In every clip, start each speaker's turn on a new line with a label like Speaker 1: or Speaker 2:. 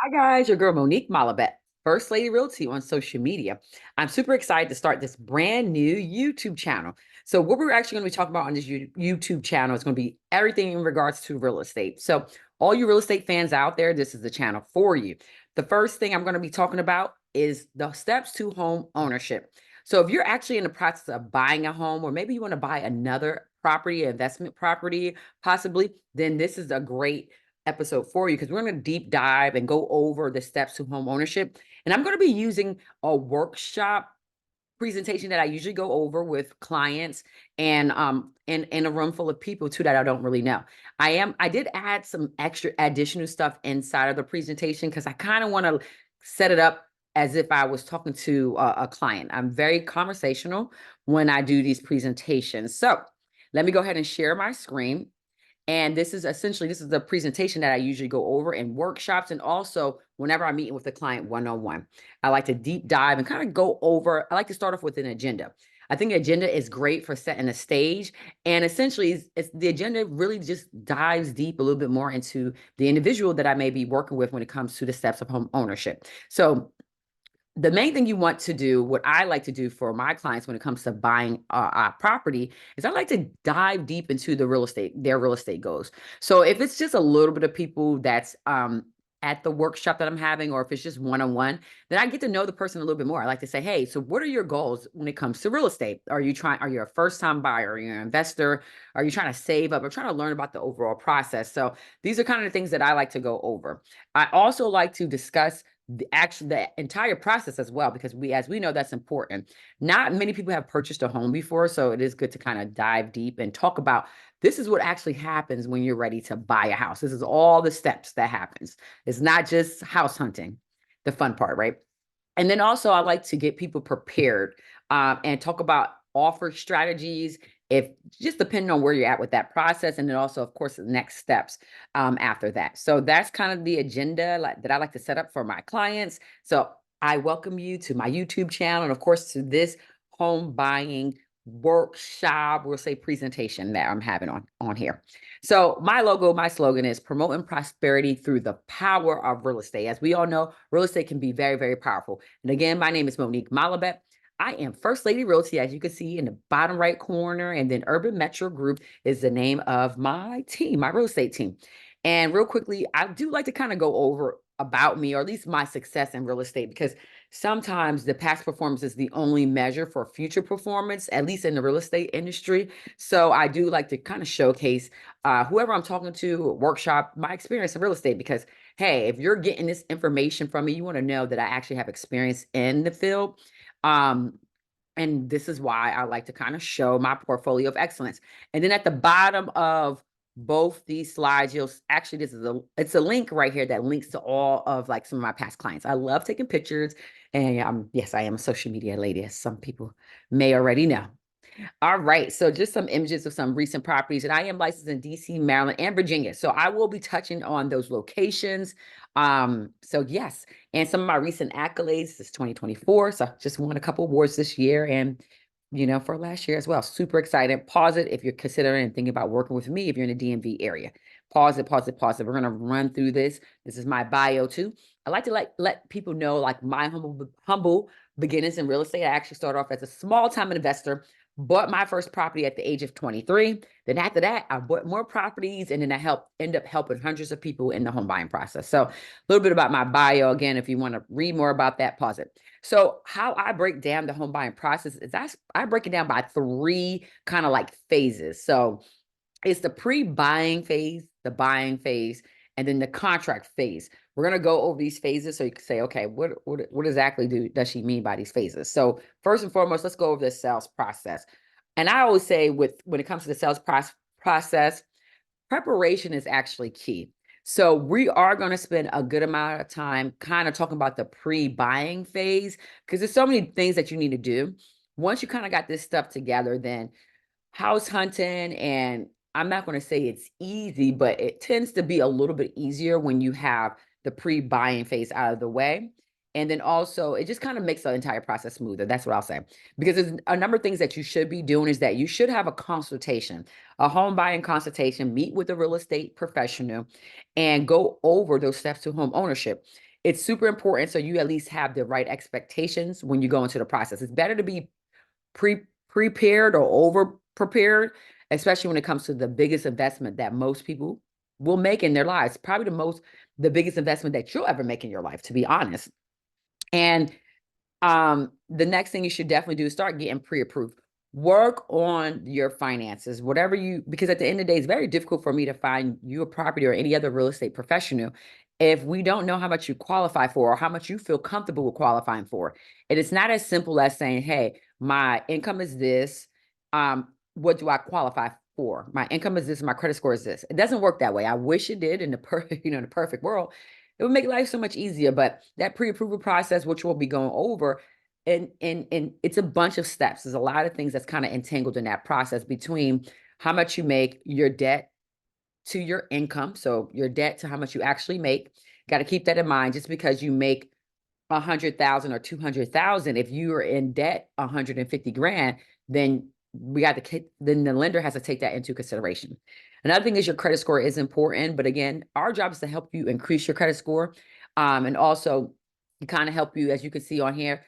Speaker 1: Hi guys, your girl Monique Malabet, First Lady Realty on social media. I'm super excited to start this brand new YouTube channel. So what we're actually going to be talking about on this YouTube channel is going to be everything in regards to real estate. So all you real estate fans out there, this is the channel for you. The first thing I'm going to be talking about is the steps to home ownership. So if you're actually in the process of buying a home, or maybe you want to buy another property, investment property, possibly, then this is a great episode for you because we're going to deep dive and go over the steps to home ownership. And I'm going to be using a workshop presentation that I usually go over with clients and in a room full of people too that I don't really know. I did add some extra additional stuff inside of the presentation because I kind of want to set it up as if I was talking to a client. I'm very conversational when I do these presentations. So let me go ahead and share my screen. And this is essentially, this is the presentation that I usually go over in workshops and also whenever I'm meeting with a client one-on-one. I like to deep dive and kind of go over, I like to start off with an agenda. I think agenda is great for setting a stage. And essentially, the agenda really just dives deep a little bit more into the individual that I may be working with when it comes to the steps of home ownership. So the main thing you want to do, what I like to do for my clients when it comes to buying a property, is I like to dive deep into their real estate goals. So if it's just a little bit of people that's at the workshop that I'm having, or if it's just one-on-one, then I get to know the person a little bit more. I like to say, hey, so what are your goals when it comes to real estate? Are you a first-time buyer? Are you an investor? Are you trying to save up or trying to learn about the overall process? So these are kind of the things that I like to go over. I also like to discuss the entire process as well, because as we know, that's important. Not many people have purchased a home before, so it is good to kind of dive deep and talk about this is what actually happens when you're ready to buy a house. This is all the steps that happens. It's not just house hunting, the fun part, right? And then also, I like to get people prepared and talk about offer strategies, if just depending on where you're at with that process. And then also, of course, the next steps after that. So that's kind of the agenda that I like to set up for my clients. So I welcome you to my YouTube channel and, of course, to this home buying workshop, we'll say presentation that I'm having on here. So my logo, my slogan is promoting prosperity through the power of real estate. As we all know, real estate can be very, very powerful. And again, my name is Monique Malabet. I am First Lady Realty, as you can see in the bottom right corner, and then Urban Metro Group is the name of my team, my real estate team. And real quickly, I do like to kind of go over about me, or at least my success in real estate, because sometimes the past performance is the only measure for future performance, at least in the real estate industry. So I do like to kind of showcase whoever I'm talking to, workshop, my experience in real estate, because hey, if you're getting this information from me, you want to know that I actually have experience in the field. Um, and this is why I like to kind of show my portfolio of excellence. And then at the bottom of both these slides, you'll actually, it's a link right here that links to all of like some of my past clients. I love taking pictures, and yes, I am a social media lady, as some people may already know. All right. So just some images of some recent properties. And I am licensed in DC, Maryland, and Virginia. So I will be touching on those locations. So yes, and some of my recent accolades is 2024. So I just won a couple awards this year and for last year as well. Super excited. Pause it if you're considering and thinking about working with me if you're in the DMV area. Pause it, pause it, pause it. We're gonna run through this. This is my bio too. I like to let people know like my humble beginnings in real estate. I actually started off as a small time investor, bought my first property at the age of 23. Then after that, I bought more properties, and then I end up helping hundreds of people in the home buying process. So a little bit about my bio. Again, if you want to read more about that, pause it. So how I break down the home buying process is I break it down by three kind of like phases. So it's the pre-buying phase, the buying phase, and then the contract phase. We're going to go over these phases so you can say, okay, what exactly does she mean by these phases? So first and foremost, let's go over the sales process. And I always say when it comes to the sales process, preparation is actually key. So we are going to spend a good amount of time kind of talking about the pre-buying phase, because there's so many things that you need to do. Once you kind of got this stuff together, then house hunting, and I'm not going to say it's easy, but it tends to be a little bit easier when you have the pre-buying phase out of the way. And then also it just kind of makes the entire process smoother. That's what I'll say. Because there's a number of things that you should be doing is that you should have a consultation, a home buying consultation, meet with a real estate professional and go over those steps to home ownership. It's super important so you at least have the right expectations when you go into the process. It's better to be prepared or over prepared, especially when it comes to the biggest investment that most people will make in their lives. Probably the biggest investment that you'll ever make in your life, to be honest. And the next thing you should definitely do is start getting pre-approved. Work on your finances, whatever because at the end of the day, it's very difficult for me to find you a property or any other real estate professional if we don't know how much you qualify for or how much you feel comfortable with qualifying for. And it's not as simple as saying, hey, my income is this. What do I qualify for? My income is this, my credit score is this. It doesn't work that way. I wish it did in the perfect, the perfect world. It would make life so much easier. But that pre-approval process, which we'll be going over, and it's a bunch of steps. There's a lot of things that's kind of entangled in that process between how much you make, your debt to your income. So your debt to how much you actually make. Got to keep that in mind. Just because you make 100,000 or 200,000, if you are in debt 150 grand, then then the lender has to take that into consideration. Another thing is your credit score is important, but again, our job is to help you increase your credit score, and also kind of help you, as you can see on here,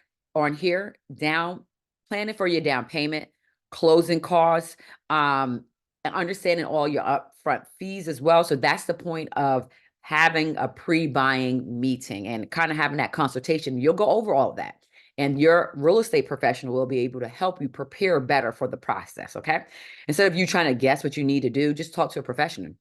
Speaker 1: down planning for your down payment, closing costs, and understanding all your upfront fees as well. So that's the point of having a pre-buying meeting and kind of having that consultation. You'll go over all of that. And your real estate professional will be able to help you prepare better for the process, okay? Instead of you trying to guess what you need to do, just talk to a professional.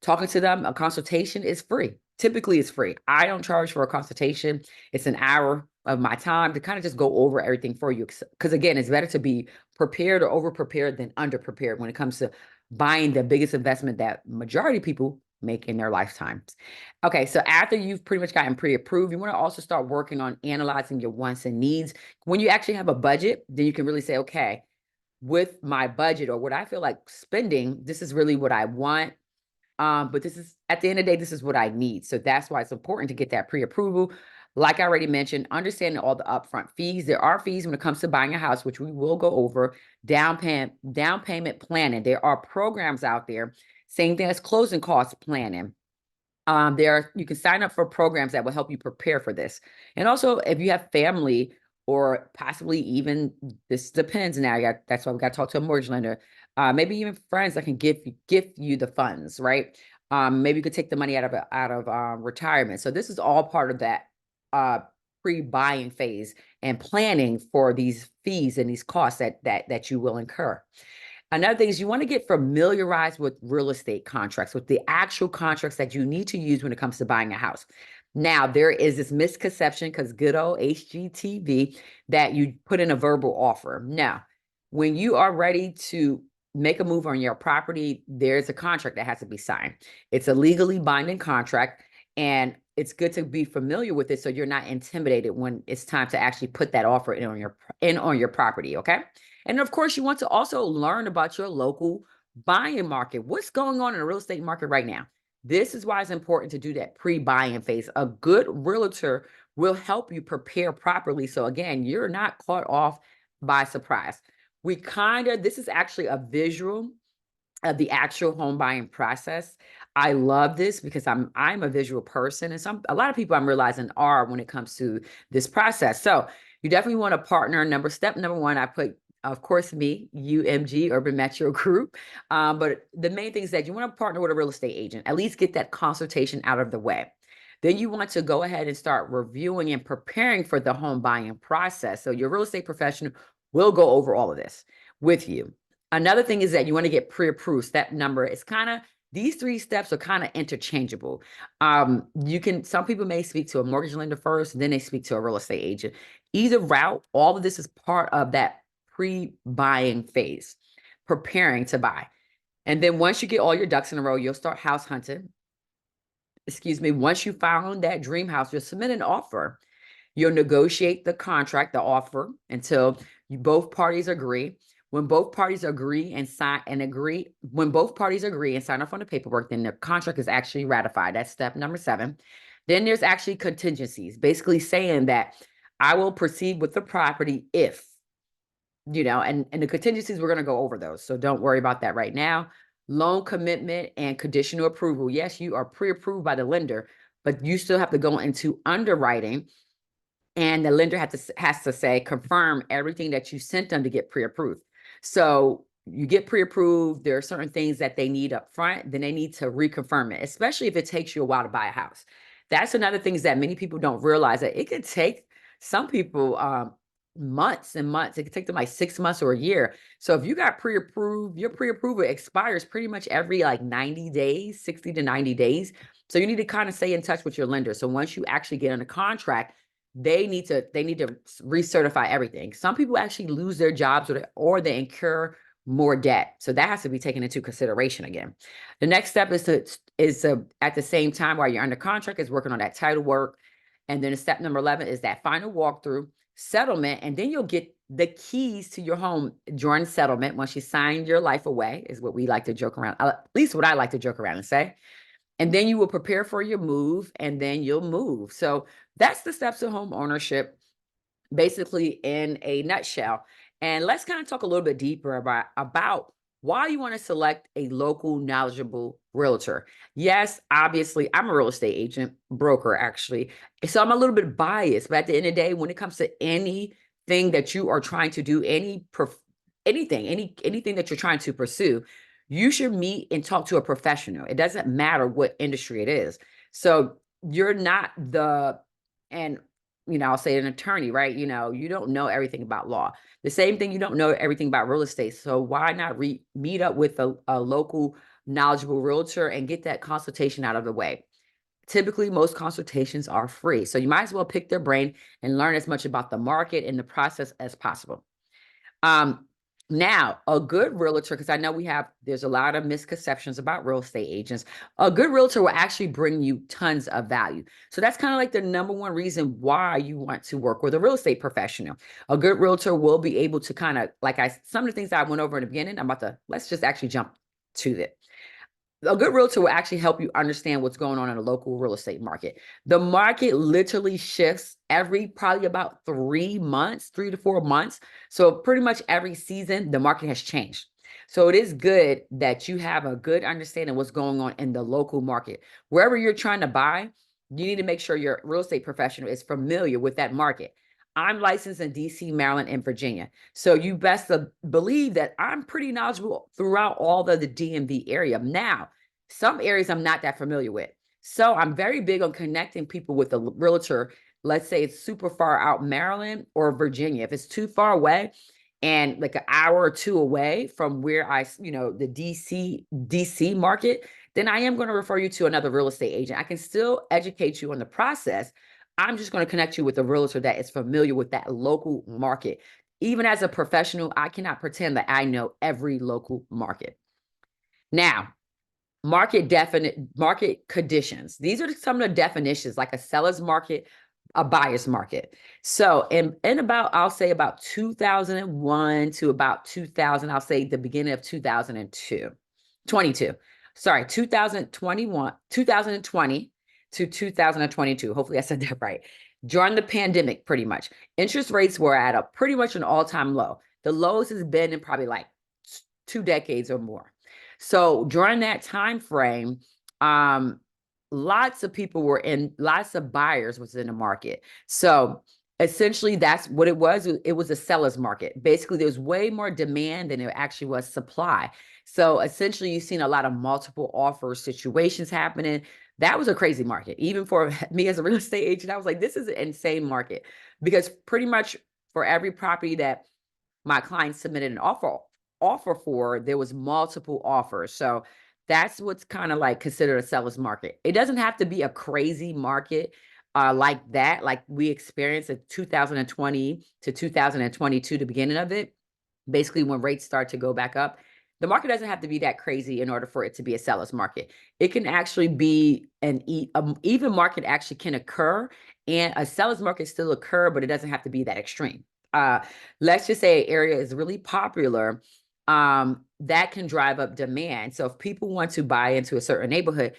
Speaker 1: Talking to them, a consultation is free. Typically, it's free. I don't charge for a consultation. It's an hour of my time to kind of just go over everything for you. Because again, it's better to be prepared or over prepared than under prepared when it comes to buying the biggest investment that majority of people make in their lifetimes. Okay, so after you've pretty much gotten pre-approved, you want to also start working on analyzing your wants and needs. When you actually have a budget, then you can really say, okay, with my budget or what I feel like spending, this is really what I want. But this is, at the end of the day, this is what I need. So that's why it's important to get that pre-approval. Like I already mentioned, understanding all the upfront fees. There are fees when it comes to buying a house, which we will go over. Down payment planning. There are programs out there. Same thing as closing cost planning. You can sign up for programs that will help you prepare for this. And also, if you have family or possibly even, this depends now, that's why we got to talk to a mortgage lender. Maybe even friends that can give you the funds, right? Maybe you could take the money out of retirement. So this is all part of that pre-buying phase and planning for these fees and these costs that you will incur. Another thing is you want to get familiarized with real estate contracts, with the actual contracts that you need to use when it comes to buying a house. Now, there is this misconception, because good old HGTV, that you put in a verbal offer. Now, when you are ready to make a move on your property, there's a contract that has to be signed. It's a legally binding contract, and it's good to be familiar with it so you're not intimidated when it's time to actually put that offer in on your property, okay? And of course, you want to also learn about your local buying market. What's going on in the real estate market right now? This is why it's important to do that pre-buying phase. A good realtor will help you prepare properly. So again, you're not caught off by surprise. This is actually a visual of the actual home buying process. I love this because I'm a visual person, and a lot of people I'm realizing are when it comes to this process. So you definitely want to partner. Step number one, I put, of course, me, UMG, Urban Metro Group. But the main thing is that you want to partner with a real estate agent, at least get that consultation out of the way. Then you want to go ahead and start reviewing and preparing for the home buying process. So your real estate professional will go over all of this with you. Another thing is that you want to get pre-approved. Step number is these three steps are kind of interchangeable. Some people may speak to a mortgage lender first, then they speak to a real estate agent. Either route, all of this is part of that pre-buying phase, preparing to buy. And then once you get all your ducks in a row, you'll start house hunting. Once you found that dream house, you'll submit an offer. You'll negotiate the contract, the offer, until both parties agree. When both parties agree and sign off on the paperwork, then the contract is actually ratified. That's step number 7. Then there's actually contingencies, basically saying that I will proceed with the property if, and the contingencies, we're going to go over those. So don't worry about that right now. Loan commitment and conditional approval. Yes, you are pre-approved by the lender, but you still have to go into underwriting, and the lender has to say confirm everything that you sent them to get pre-approved. So you get pre-approved. There are certain things that they need up front, then they need to reconfirm it, especially if it takes you a while to buy a house. That's another thing that many people don't realize, that it could take some people months and months. It could take them like 6 months or a year. So if you got pre-approved, your pre-approval expires pretty much every like 90 days, 60 to 90 days. So you need to kind of stay in touch with your lender. So once you actually get on a contract, they need to recertify everything. Some people actually lose their jobs, or they incur more debt. So that has to be taken into consideration again. The next step is to at the same time while you're under contract is working on that title work. And then step number 11 is that final walkthrough, settlement, and then you'll get the keys to your home during settlement. Once you sign your life away, is what we like to joke around, at least what I like to joke around and say. And then you will prepare for your move, and then you'll move. So that's the steps of home ownership, basically in a nutshell. And let's kind of talk a little bit deeper about why you want to select a local, knowledgeable realtor. Yes, obviously, I'm a real estate agent, broker, actually. So I'm a little bit biased, but at the end of the day, when it comes to anything that you are trying to do, anything that you're trying to pursue, you should meet and talk to a professional. It doesn't matter what industry it is. So you're not and I'll say an attorney, right? You don't know everything about law. The same thing, you don't know everything about real estate. So why not meet up with a local knowledgeable realtor and get that consultation out of the way? Typically, most consultations are free. So you might as well pick their brain and learn as much about the market and the process as possible. Now, a good realtor, because I know there's a lot of misconceptions about real estate agents. A good realtor will actually bring you tons of value. So that's kind of like the number one reason why you want to work with a real estate professional. A good realtor will be able to kind of, some of the things that I went over in the beginning, let's just actually jump to it. A good realtor will actually help you understand what's going on in the local real estate market. The market literally shifts probably about 3 months, 3 to 4 months. So pretty much every season, the market has changed. So it is good that you have a good understanding of what's going on in the local market. Wherever you're trying to buy, you need to make sure your real estate professional is familiar with that market. I'm licensed in DC, Maryland, and Virginia. So you best believe that I'm pretty knowledgeable throughout all the DMV area. Now, some areas I'm not that familiar with. So I'm very big on connecting people with a realtor. Let's say it's super far out, Maryland or Virginia. If it's too far away and like an hour or two away from where the DC market, then I am going to refer you to another real estate agent. I can still educate you on the process. I'm just going to connect you with a realtor that is familiar with that local market. Even as a professional, I cannot pretend that I know every local market. Now, market conditions. These are some of the definitions, like a seller's market, a buyer's market. So I'll say about 2001 to about 2000, I'll say the beginning of 2020 to 2022. Hopefully I said that right. During the pandemic, pretty much, interest rates were at pretty much an all-time low. The lowest has been in probably like 2 decades or more. So during that time frame, lots of buyers was in the market. So essentially that's what it was. It was a seller's market. Basically, there was way more demand than there actually was supply. So essentially you've seen a lot of multiple offer situations happening. That was a crazy market. Even for me as a real estate agent, I was like, this is an insane market, because pretty much for every property that my client submitted an offer for, there was multiple offers. So that's what's kind of like considered a seller's market. It doesn't have to be a crazy market like that, like we experienced in 2020 to 2022, the beginning of it, basically when rates start to go back up. The market doesn't have to be that crazy in order for it to be a seller's market. It can actually be an even market actually can occur, and a seller's market still occur, but it doesn't have to be that extreme. Let's just say an area is really popular, that can drive up demand. So if people want to buy into a certain neighborhood,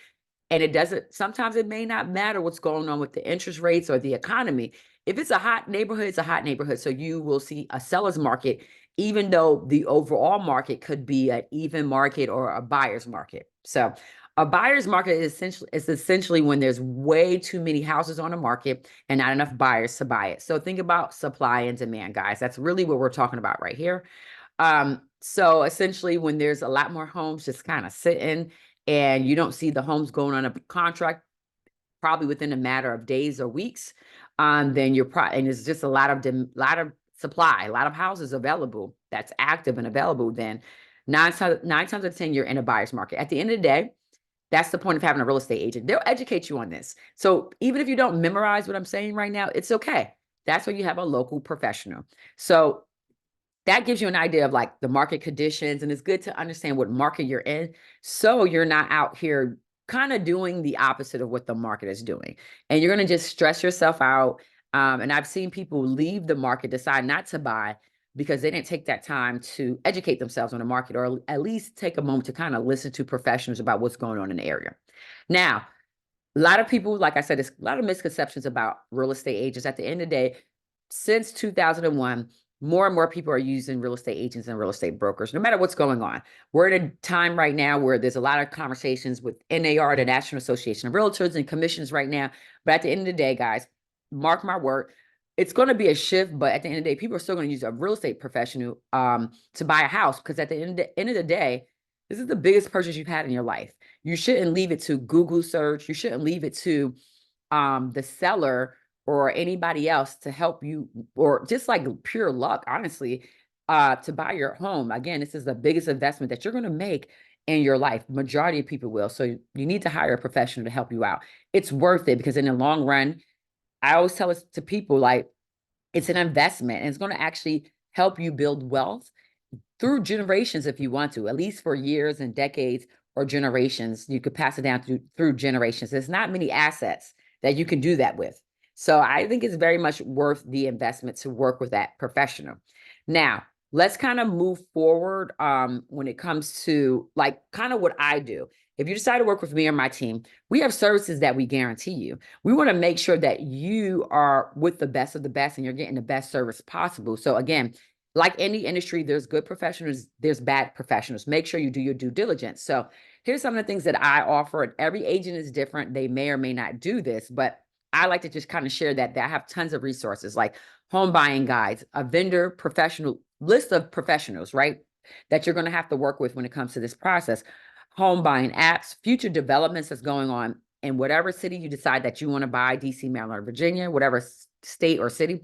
Speaker 1: and sometimes it may not matter what's going on with the interest rates or the economy. If it's a hot neighborhood, it's a hot neighborhood. So you will see a seller's market, even though the overall market could be an even market or a buyer's market. So A buyer's market is essentially when there's way too many houses on the market and not enough buyers to buy it. So think about supply and demand, guys. That's really what we're talking about right here. So essentially when there's a lot more homes just kind of sitting and you don't see the homes going on a contract probably within a matter of days or weeks, then and it's just a lot of supply, a lot of houses available that's active and available, then nine times out of 10, you're in a buyer's market. At the end of the day, that's the point of having a real estate agent. They'll educate you on this. So even if you don't memorize what I'm saying right now, it's okay. That's where you have a local professional. So that gives you an idea of like the market conditions, and it's good to understand what market you're in so you're not out here kind of doing the opposite of what the market is doing, and you're going to just stress yourself out. And I've seen people leave the market, decide not to buy because they didn't take that time to educate themselves on the market, or at least take a moment to kind of listen to professionals about what's going on in the area. Now, a lot of people, like I said, there's a lot of misconceptions about real estate agents. At the end of the day, since 2001, more and more people are using real estate agents and real estate brokers, no matter what's going on. We're in a time right now where there's a lot of conversations with NAR, the National Association of Realtors, and commissions right now. But at the end of the day, guys, mark my word, it's going to be a shift. But at the end of the day, people are still going to use a real estate professional to buy a house, because at the end of the day, this is the biggest purchase you've had in your life. You shouldn't leave it to Google search. You shouldn't leave it to the seller or anybody else to help you, or just like pure luck, honestly, to buy your home. Again, this is the biggest investment that you're going to make in your life. Majority of people will. So you need to hire a professional to help you out. It's worth it, because in the long run, I always tell it to people, like, it's an investment, and it's going to actually help you build wealth through generations if you want to, at least for years and decades or generations. You could pass it down through generations. There's not many assets that you can do that with. So I think it's very much worth the investment to work with that professional. Now, let's kind of move forward when it comes to like kind of what I do. If you decide to work with me or my team, we have services that we guarantee you. We want to make sure that you are with the best of the best and you're getting the best service possible. So again, like any industry, there's good professionals, there's bad professionals. Make sure you do your due diligence. So here's some of the things that I offer. And every agent is different. They may or may not do this, but I like to just kind of share that I have tons of resources like home buying guides, a vendor professional list of professionals, right? That you're going to have to work with when it comes to this process. Home buying apps, future developments that's going on in whatever city you decide that you want to buy, DC, Maryland, or Virginia, whatever state or city.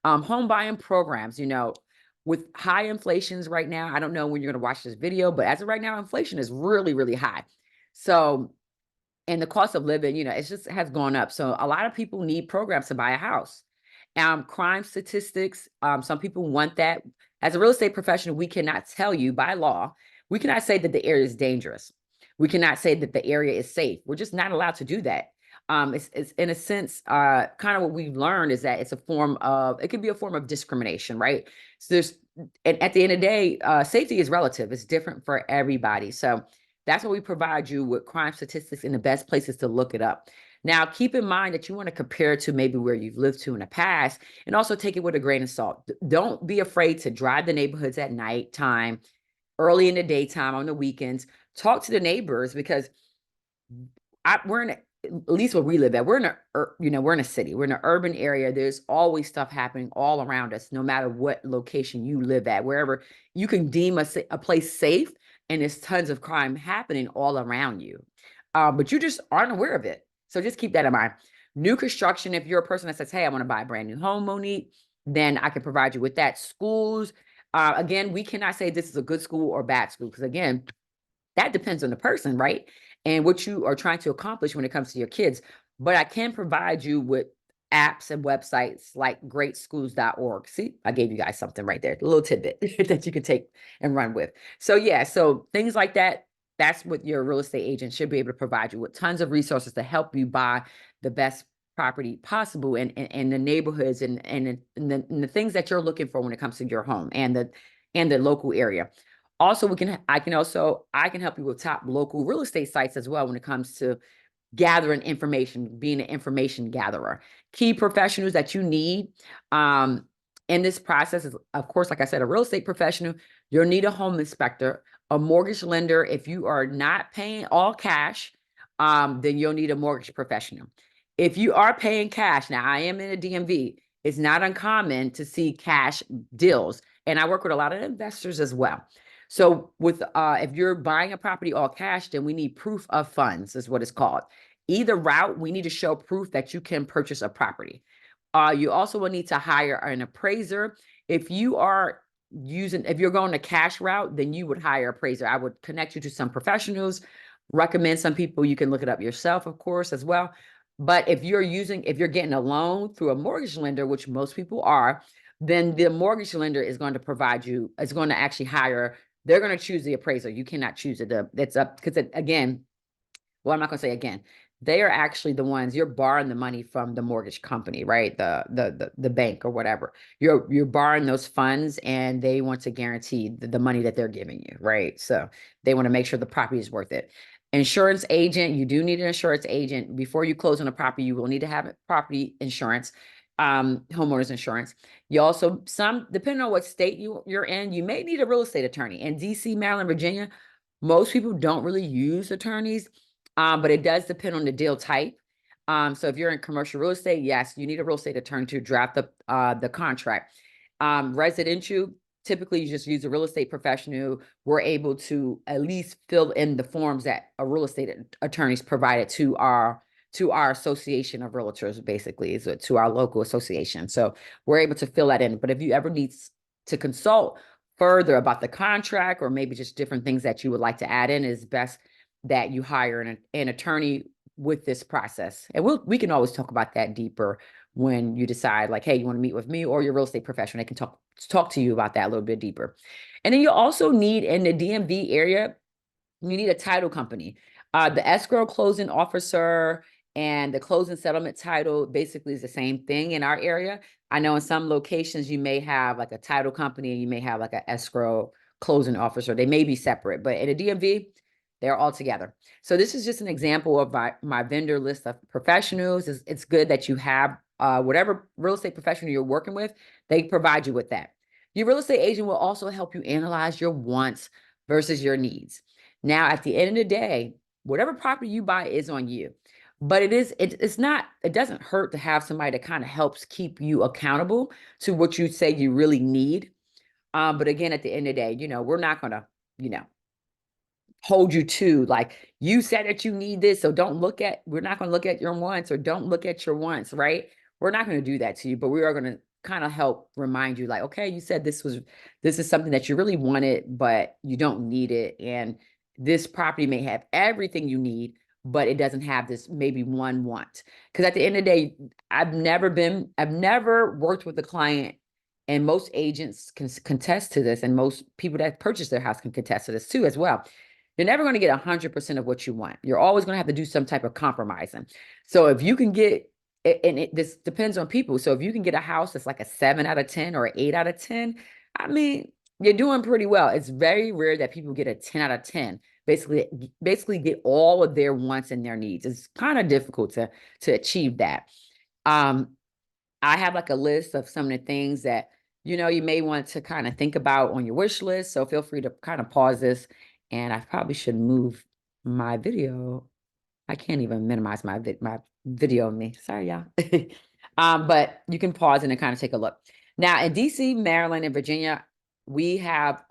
Speaker 1: Home buying programs, with high inflations right now. I don't know when you're going to watch this video, but as of right now, inflation is really, really high. So, and the cost of living, it just has gone up. So a lot of people need programs to buy a house. Crime statistics, some people want that. As a real estate professional, we cannot tell you by law, we cannot say that the area is dangerous. We cannot say that the area is safe. We're just not allowed to do that. It's in a sense, kind of what we've learned is that it can be a form of discrimination, right? So and at the end of the day, safety is relative. It's different for everybody. So that's what we provide you with crime statistics and the best places to look it up. Now, keep in mind that you want to compare it to maybe where you've lived to in the past, and also take it with a grain of salt. Don't be afraid to drive the neighborhoods at nighttime, early in the daytime, on the weekends. Talk to the neighbors, because we're in at least where we live at, we're in a city, we're in an urban area. There's always stuff happening all around us, no matter what location you live at, wherever you can deem a place safe, and there's tons of crime happening all around you. But you just aren't aware of it. So just keep that in mind. New construction, if you're a person that says, hey, I want to buy a brand new home, Monique, then I can provide you with that. Schools, again, we cannot say this is a good school or bad school, because again, that depends on the person, right? And what you are trying to accomplish when it comes to your kids. But I can provide you with apps and websites like greatschools.org. See, I gave you guys something right there, a little tidbit that you can take and run with. So yeah, so things like that, that's what your real estate agent should be able to provide you with, tons of resources to help you buy the best property possible in the neighborhoods and the things that you're looking for when it comes to your home and the local area. Also, I can help you with top local real estate sites as well when it comes to gathering information, being an information gatherer. Key professionals that you need in this process is, of course, like I said, a real estate professional. You'll need a home inspector, a mortgage lender if you are not paying all cash, then you'll need a mortgage professional. If you are paying cash, now I am in a DMV, it's not uncommon to see cash deals. And I work with a lot of investors as well. So with if you're buying a property all cash, then we need proof of funds, is what it's called. Either route, we need to show proof that you can purchase a property. You also will need to hire an appraiser. If you are if you're going the cash route, then you would hire an appraiser. I would connect you to some professionals, recommend some people. You can look it up yourself, of course, as well. But if you're getting a loan through a mortgage lender, which most people are, then the mortgage lender is going to provide you, is going to actually hire, they're going to choose the appraiser. You cannot choose it. That's up, because again, well, I'm not going to say again, they are actually the ones, you're borrowing the money from the mortgage company, right? The bank or whatever. You're borrowing those funds, and they want to guarantee the money that they're giving you, right? So they want to make sure the property is worth it. Insurance agent, you do need an insurance agent. Before you close on a property, you will need to have property insurance, homeowners insurance. You also, depending on what state you're in, you may need a real estate attorney. In DC, Maryland, Virginia, most people don't really use attorneys, but it does depend on the deal type. So if you're in commercial real estate, yes, you need a real estate attorney to draft the contract. Residential, typically you just use a real estate professional. We're able to at least fill in the forms that a real estate attorney's provided to our association of realtors, basically, is to our local association. So we're able to fill that in. But if you ever need to consult further about the contract, or maybe just different things that you would like to add in, is best that you hire an attorney with this process. And we can always talk about that deeper when you decide, like, hey, you want to meet with me or your real estate professional. They can talk to you about that a little bit deeper. And then you also need, in the DMV area, you need a title company. The escrow closing officer and the closing settlement title basically is the same thing in our area. I know in some locations you may have like a title company and you may have like an escrow closing officer. They may be separate, but in a DMV, they're all together. So this is just an example of my vendor list of professionals. It's good that you have whatever real estate professional you're working with, they provide you with that. Your real estate agent will also help you analyze your wants versus your needs. Now, at the end of the day, whatever property you buy is on you. But it doesn't hurt to have somebody that kind of helps keep you accountable to what you say you really need. But again, at the end of the day, we're not going to, hold you to, like, you said that you need this, so we're not going to look at your wants, or don't look at your wants, right? We're not going to do that to you, but we are going to kind of help remind you, like, okay, you said this is something that you really wanted, but you don't need it. And this property may have everything you need, but it doesn't have this maybe one want. Because at the end of the day, I've never worked with a client, and most agents can contest to this, and most people that purchase their house can contest to this too as well. You're never going to get 100% of what you want. You're always going to have to do some type of compromising. So if you can get, this depends on people. So if you can get a house that's like a 7 out of 10 or an 8 out of 10, I mean, you're doing pretty well. It's very rare that people get a 10 out of 10. Basically get all of their wants and their needs. It's kind of difficult to achieve that. I have like a list of some of the things that, you may want to kind of think about on your wish list. So feel free to kind of pause this. And I probably should move my video. I can't even minimize my video of me. Sorry, y'all. But you can pause and kind of take a look. Now, in DC, Maryland, and Virginia, we have,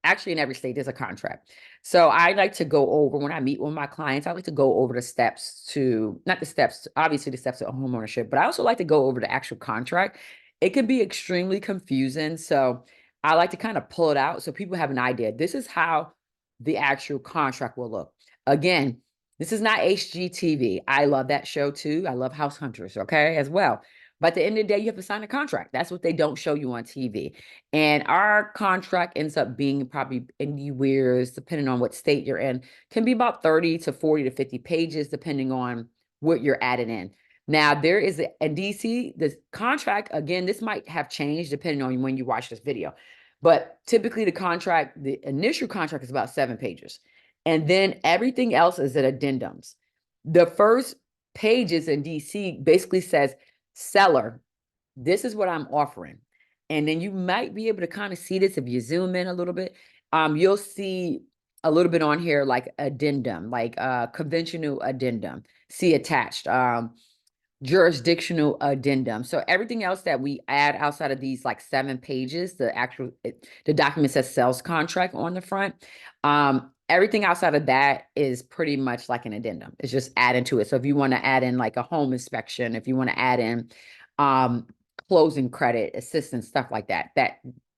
Speaker 1: actually in every state, there's a contract. So I like to go over, when I meet with my clients, I like to go over the steps to, not the steps, obviously the steps of homeownership, but I also like to go over the actual contract. It can be extremely confusing. So I like to kind of pull it out so people have an idea. This is how the actual contract will look. Again, this is not HGTV. I love that show too. I love House Hunters, okay, as well. But at the end of the day, you have to sign a contract. That's what they don't show you on TV. And our contract ends up being probably anywhere, depending on what state you're in, can be about 30 to 40 to 50 pages, depending on what you're adding in. Now, there is in DC, the contract, again, this might have changed depending on when you watch this video. But typically the initial contract is about 7 pages. And then everything else is at addendums. The first pages in DC basically says, seller, this is what I'm offering. And then you might be able to kind of see this if you zoom in a little bit. You'll see a little bit on here like addendum, like conventional addendum. See attached. Jurisdictional addendum. So everything else that we add outside of these like 7 pages, the document says sales contract on the front. Everything outside of that is pretty much like an addendum. It's just adding to it. So if you want to add in like a home inspection, if you want to add in closing credit assistance, stuff like that,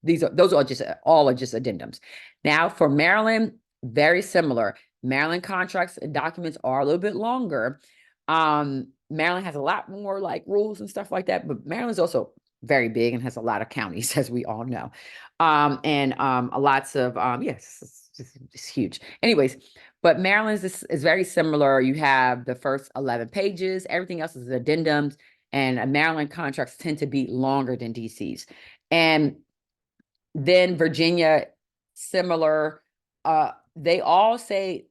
Speaker 1: those are just all are just addendums. Now for Maryland, very similar. Maryland contracts and documents are a little bit longer. Maryland has a lot more like rules and stuff like that, but Maryland's also very big and has a lot of counties, as we all know. And lots of yes, it's huge. Anyways, but Maryland's is very similar. You have the first 11 pages, everything else is addendums, and Maryland contracts tend to be longer than DC's. And then Virginia, similar. They all say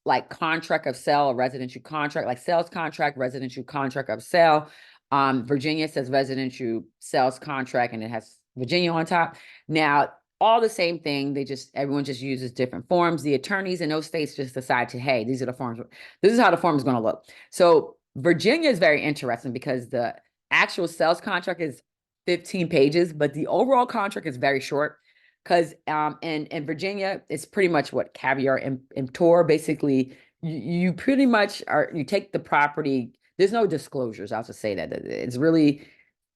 Speaker 1: like contract of sale, residential contract, like sales contract, residential contract of sale. Virginia says residential sales contract, and it has Virginia on top. Now, all the same thing. Everyone just uses different forms. The attorneys in those states just decide to, hey, these are the forms. This is how the form is going to look. So Virginia is very interesting because the actual sales contract is 15 pages, but the overall contract is very short. Because in Virginia, it's pretty much what caveat emptor. Basically, you pretty much you take the property. There's no disclosures. I'll just say that it's really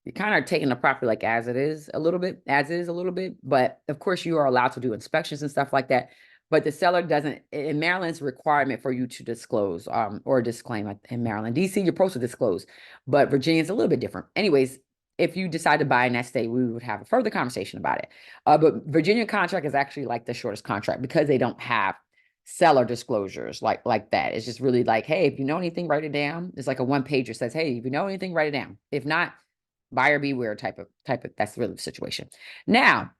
Speaker 1: you're kind of taking the property like as it is a little bit, But of course, you are allowed to do inspections and stuff like that. But the seller doesn't. In Maryland's requirement for you to disclose or disclaim in Maryland. DC, you're supposed to disclose, but Virginia's a little bit different. Anyways, if you decide to buy in that state, we would have a further conversation about it. But Virginia contract is actually like the shortest contract because they don't have seller disclosures like that. It's just really like, hey, if you know anything, write it down. It's like a 1-pager that says, hey, if you know anything, write it down. If not, buyer beware type of that's really the situation. Now,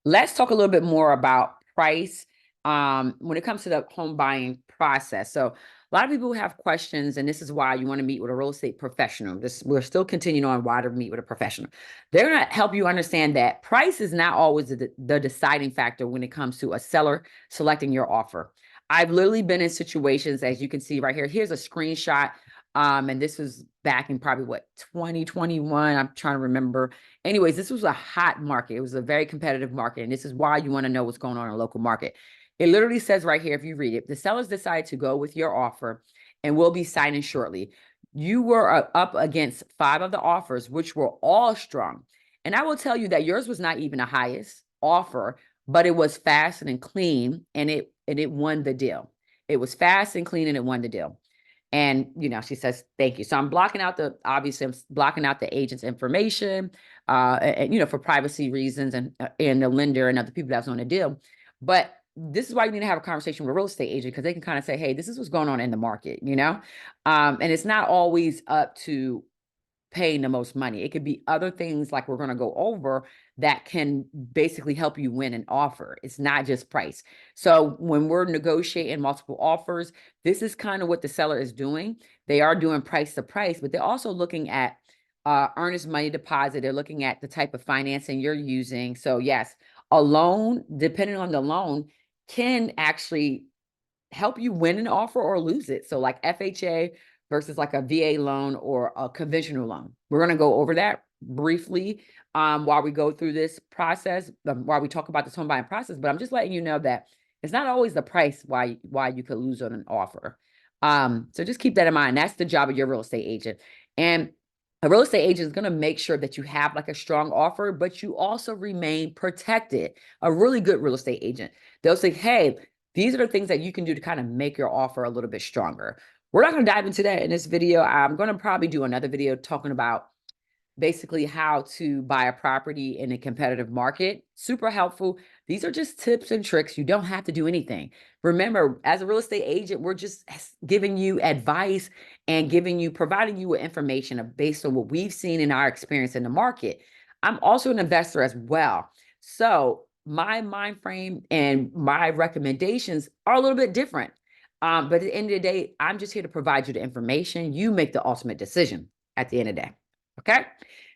Speaker 1: let's talk a little bit more about price when it comes to the home buying process. So a lot of people have questions, and this is why you want to meet with a real estate professional. We're still continuing on why to meet with a professional. They're going to help you understand that price is not always the deciding factor when it comes to a seller selecting your offer. I've literally been in situations, as you can see right here. Here's a screenshot. And this was back in probably 2021. I'm trying to remember. Anyways, this was a hot market. It was a very competitive market. And this is why you want to know what's going on in a local market. It literally says right here, if you read it, the sellers decide to go with your offer and will be signing shortly. You were up against 5 of the offers, which were all strong. And I will tell you that yours was not even the highest offer, but it was fast and clean, and it won the deal. It was fast and clean, and it won the deal. And, she says, thank you. So I'm blocking out the agent's information, and, for privacy reasons and the lender and other people that's on the deal. But this is why you need to have a conversation with a real estate agent, because they can kind of say, hey, this is what's going on in the market, and it's not always up to paying the most money. It could be other things like we're going to go over that can basically help you win an offer. It's not just price. So when we're negotiating multiple offers, this is kind of what the seller is doing. They are doing price to price, but they're also looking at earnest money deposit. They're looking at the type of financing you're using. So yes, a loan, depending on the loan, can actually help you win an offer or lose it. So like FHA versus like a VA loan or a conventional loan. We're going to go over that briefly while we go through this process, while we talk about this home buying process. But I'm just letting you know that it's not always the price why you could lose on an offer. So just keep that in mind. That's the job of your real estate agent. And a real estate agent is going to make sure that you have like a strong offer, but you also remain protected. A really good real estate agent, they'll say, hey, these are the things that you can do to kind of make your offer a little bit stronger. We're not going to dive into that in this video. I'm going to probably do another video talking about basically how to buy a property in a competitive market. Super helpful. These are just tips and tricks. You don't have to do anything. Remember, as a real estate agent, we're just giving you advice and providing you with information based on what we've seen in our experience in the market. I'm also an investor as well. So my mind frame and my recommendations are a little bit different. But at the end of the day, I'm just here to provide you the information. You make the ultimate decision at the end of the day. Okay.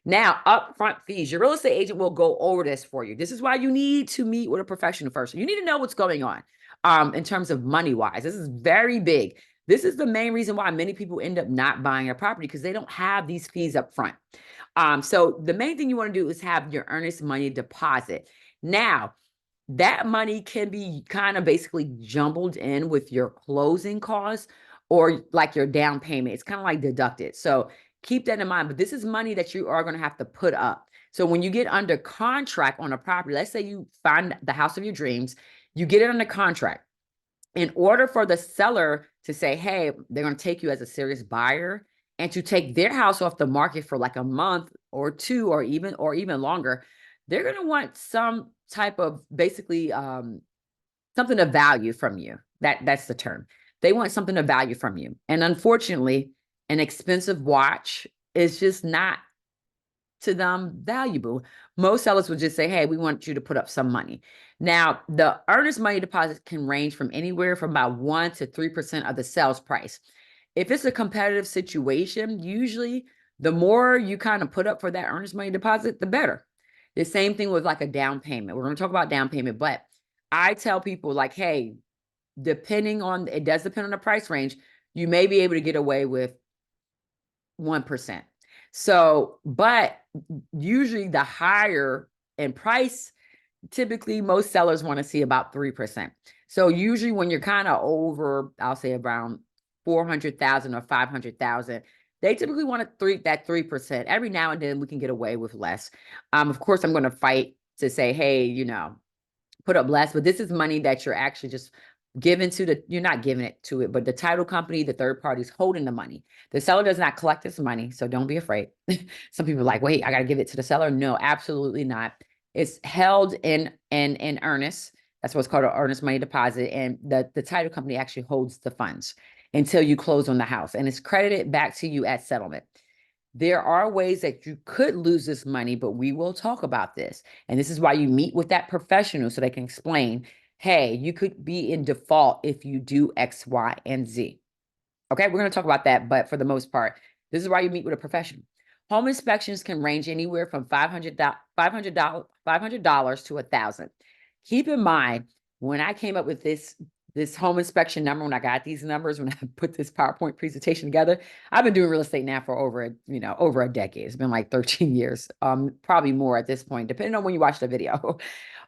Speaker 1: Now, upfront fees. Your real estate agent will go over this for you. This is why you need to meet with a professional first. You need to know what's going on. in terms of money wise. This is very big. This is the main reason why many people end up not buying a property, because they don't have these fees up front. So the main thing you want to do is have your earnest money deposit. Now, that money can be kind of basically jumbled in with your closing costs or like your down payment. It's kind of like deducted. So keep that in mind. But this is money that you are going to have to put up. So when you get under contract on a property, let's say you find the house of your dreams, you get it under contract. In order for the seller to say, hey, they're going to take you as a serious buyer and to take their house off the market for like a month or two or even longer, they're going to want some type of basically something of value from you. That's the term. They want something of value from you. And unfortunately, an expensive watch is just not to them valuable. Most sellers would just say, hey, we want you to put up some money. Now, the earnest money deposit can range from anywhere from about 1 to 3% of the sales price. If it's a competitive situation, usually the more you kind of put up for that earnest money deposit, the better. The same thing with like a down payment. We're going to talk about down payment, but I tell people like, hey, it does depend on the price range. You may be able to get away with 1%. So, but usually the higher in price, typically most sellers want to see about 3%. So usually when you're kind of over, I'll say around 400,000 or 500,000, they typically want that 3%. Every now and then we can get away with less. Of course, I'm going to fight to say, hey, put up less, but this is money that you're actually just you're not giving it to it, but the title company, the third party is holding the money. The seller does not collect this money, so don't be afraid. Some people are like, wait, I got to give it to the seller. No, absolutely not. It's held in earnest. That's what's called an earnest money deposit. And the title company actually holds the funds until you close on the house, and it's credited back to you at settlement. There are ways that you could lose this money, but we will talk about this. And this is why you meet with that professional so they can explain, hey, you could be in default if you do X, Y, and Z. Okay, we're going to talk about that, but for the most part, this is why you meet with a professional. Home inspections can range anywhere from $500 to $1,000. Keep in mind, when I came up with this home inspection number, when I got these numbers, when I put this PowerPoint presentation together, I've been doing real estate now for over a decade. It's been like 13 years, probably more at this point, depending on when you watch the video.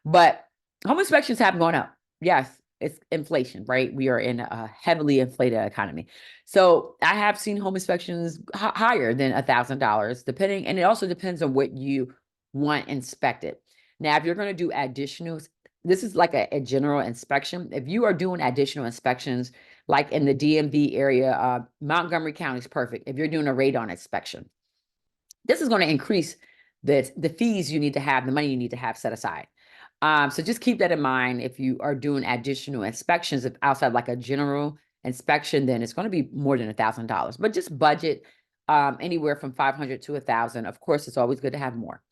Speaker 1: But home inspections have gone up. Yes, it's inflation, right? We are in a heavily inflated economy. So I have seen home inspections higher than $1,000, depending, and it also depends on what you want inspected. Now, if you're going to do additionals, this is like a general inspection. If you are doing additional inspections, like in the DMV area, Montgomery County is perfect. If you're doing a radon inspection, this is going to increase the fees you need to have, the money you need to have set aside. So just keep that in mind. If you are doing additional inspections outside like a general inspection, then it's going to be more than $1,000. But just budget anywhere from 500 to 1,000. Of course, it's always good to have more.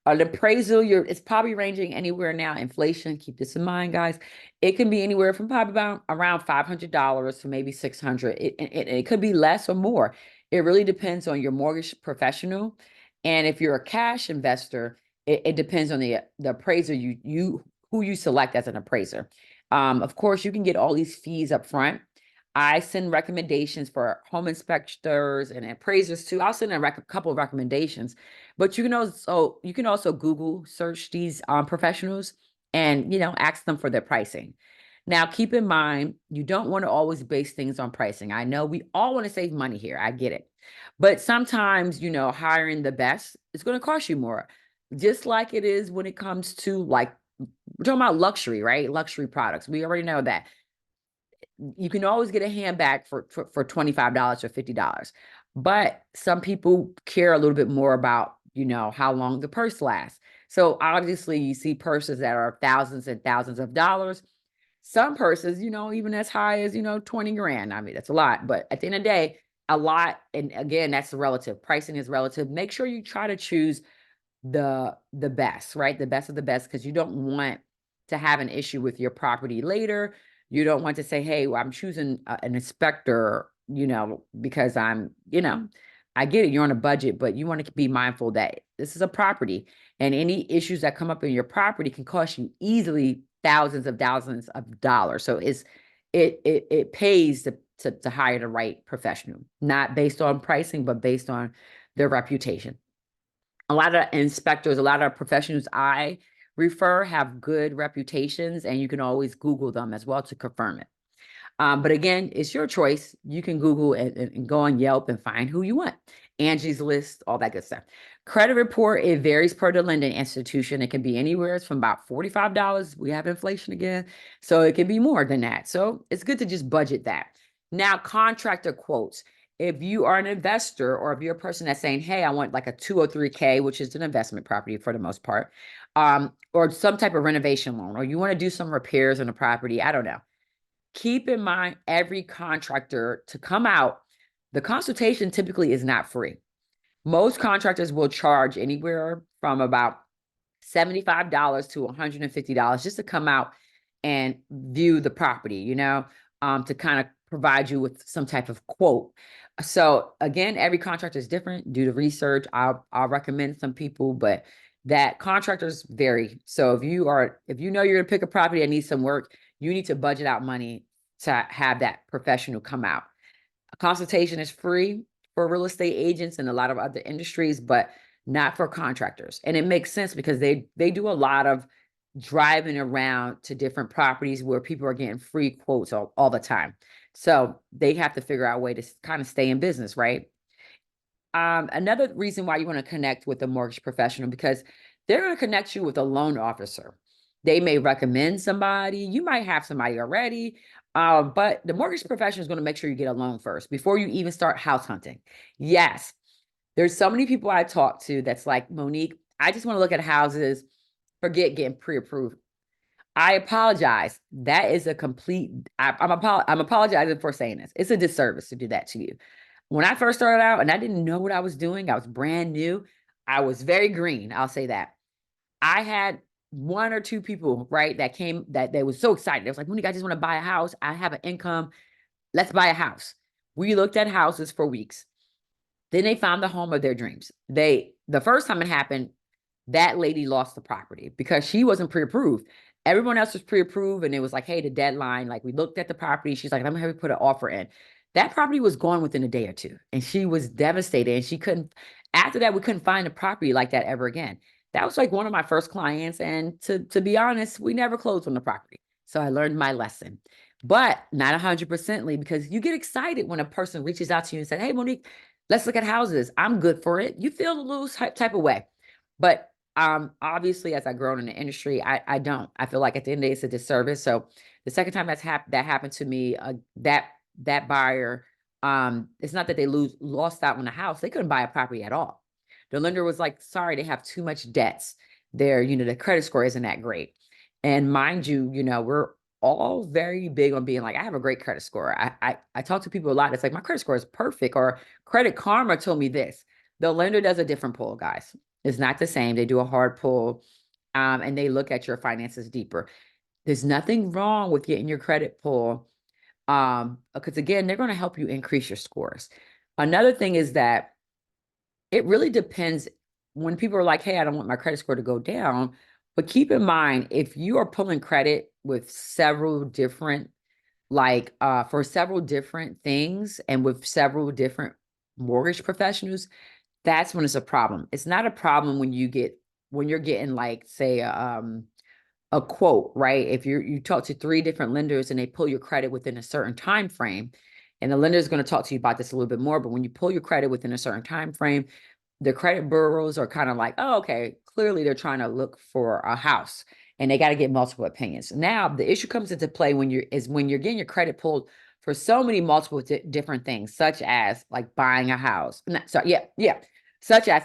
Speaker 1: An appraisal, it's probably ranging anywhere now. Inflation, keep this in mind, guys. It can be anywhere from probably around $500 to maybe $600. It could be less or more. It really depends on your mortgage professional, and if you're a cash investor, it depends on the appraiser who you select as an appraiser. Of course, you can get all these fees up front. I send recommendations for home inspectors and appraisers too. I'll send a couple of recommendations, but you can also Google search these professionals and ask them for their pricing. Now, keep in mind, you don't want to always base things on pricing. I know we all want to save money here. I get it. But sometimes, hiring the best is going to cost you more. Just like it is when it comes to we're talking about luxury, right? Luxury products. We already know that. You can always get a handbag for $25 or $50. But some people care a little bit more about, how long the purse lasts. So obviously you see purses that are thousands and thousands of dollars. Some purses, even as high as, 20 grand. I mean, that's a lot, but at the end of the day, a lot. And again, that's relative. Pricing is relative. Make sure you try to choose the best, right? The best of the best, because you don't want to have an issue with your property later. You don't want to say, hey, well, I'm choosing an inspector, because I get it. You're on a budget, but you want to be mindful that this is a property, and any issues that come up in your property can cost you easily thousands of dollars. So it pays to hire the right professional, not based on pricing, but based on their reputation. A lot of inspectors, a lot of professionals I refer have good reputations, and you can always Google them as well to confirm it. But again, it's your choice. You can Google and go on Yelp and find who you want. Angie's List, all that good stuff. Credit report, it varies per the lending institution. It can be anywhere from about $45. We have inflation again. So it can be more than that. So it's good to just budget that. Now, contractor quotes. If you are an investor or if you're a person that's saying, hey, I want like a 203K, which is an investment property for the most part, or some type of renovation loan, or you want to do some repairs on the property, I don't know. Keep in mind, every contractor to come out, the consultation typically is not free. Most contractors will charge anywhere from about $75 to $150 just to come out and view the property, to kind of provide you with some type of quote. So again, every contractor is different. Do the research. I'll recommend some people, but that contractors vary. So if you know you're gonna pick a property that needs some work, you need to budget out money to have that professional come out. A consultation is free for real estate agents and a lot of other industries, but not for contractors. And it makes sense because they do a lot of driving around to different properties where people are getting free quotes all the time. So they have to figure out a way to kind of stay in business, right? Another reason why you want to connect with a mortgage professional, because they're going to connect you with a loan officer. They may recommend somebody. You might have somebody already, but the mortgage professional is going to make sure you get a loan first before you even start house hunting. Yes, there's so many people I talk to that's like, Monique, I just want to look at houses, forget getting pre-approved. I apologize. That is a complete, I'm apologizing for saying this. It's a disservice to do that to you. When I first started out and I didn't know what I was doing, I was brand new. I was very green. I'll say that. I had one or two people, right, that came that they was so excited. They was like, Monique, I just want to buy a house. I have an income. Let's buy a house. We looked at houses for weeks. Then they found the home of their dreams. The first time it happened, that lady lost the property because she wasn't pre-approved. Everyone else was pre-approved, and it was like, hey, the deadline. Like, we looked at the property. She's like, I'm gonna have you put an offer in. That property was gone within a day or two, and she was devastated. And she couldn't. After that, we couldn't find a property like that ever again. That was like one of my first clients, and to be honest, we never closed on the property. So I learned my lesson, but not 100%ly, because you get excited when a person reaches out to you and said, hey, Monique, let's look at houses. I'm good for it. You feel a little type of way, but obviously, as I've grown in the industry, I don't. I feel like at the end of the day, it's a disservice. So the second time that happened to me, that buyer, it's not that they lost out on the house. They couldn't buy a property at all. The lender was like, sorry, they have too much debts. The credit score isn't that great. And mind you, we're all very big on being like, I have a great credit score. I talk to people a lot. It's like, my credit score is perfect, or Credit Karma told me this. The lender does a different pull, guys. It's not the same. They do a hard pull, and they look at your finances deeper. There's nothing wrong with getting your credit pull, because again, they're going to help you increase your scores. Another thing is that it really depends when people are like, hey, I don't want my credit score to go down. But keep in mind, if you are pulling credit with several different, for several different things and with several different mortgage professionals, that's when it's a problem. It's not a problem when you're getting, like, say, a quote, right? If you talk to 3 different lenders and they pull your credit within a certain time frame, and the lender is going to talk to you about this a little bit more, but when you pull your credit within a certain time frame, the credit bureaus are kind of like, oh, okay, clearly they're trying to look for a house, and they got to get multiple opinions. Now, the issue comes into play when you're getting your credit pulled for so many multiple different things, such as like buying a house. Such as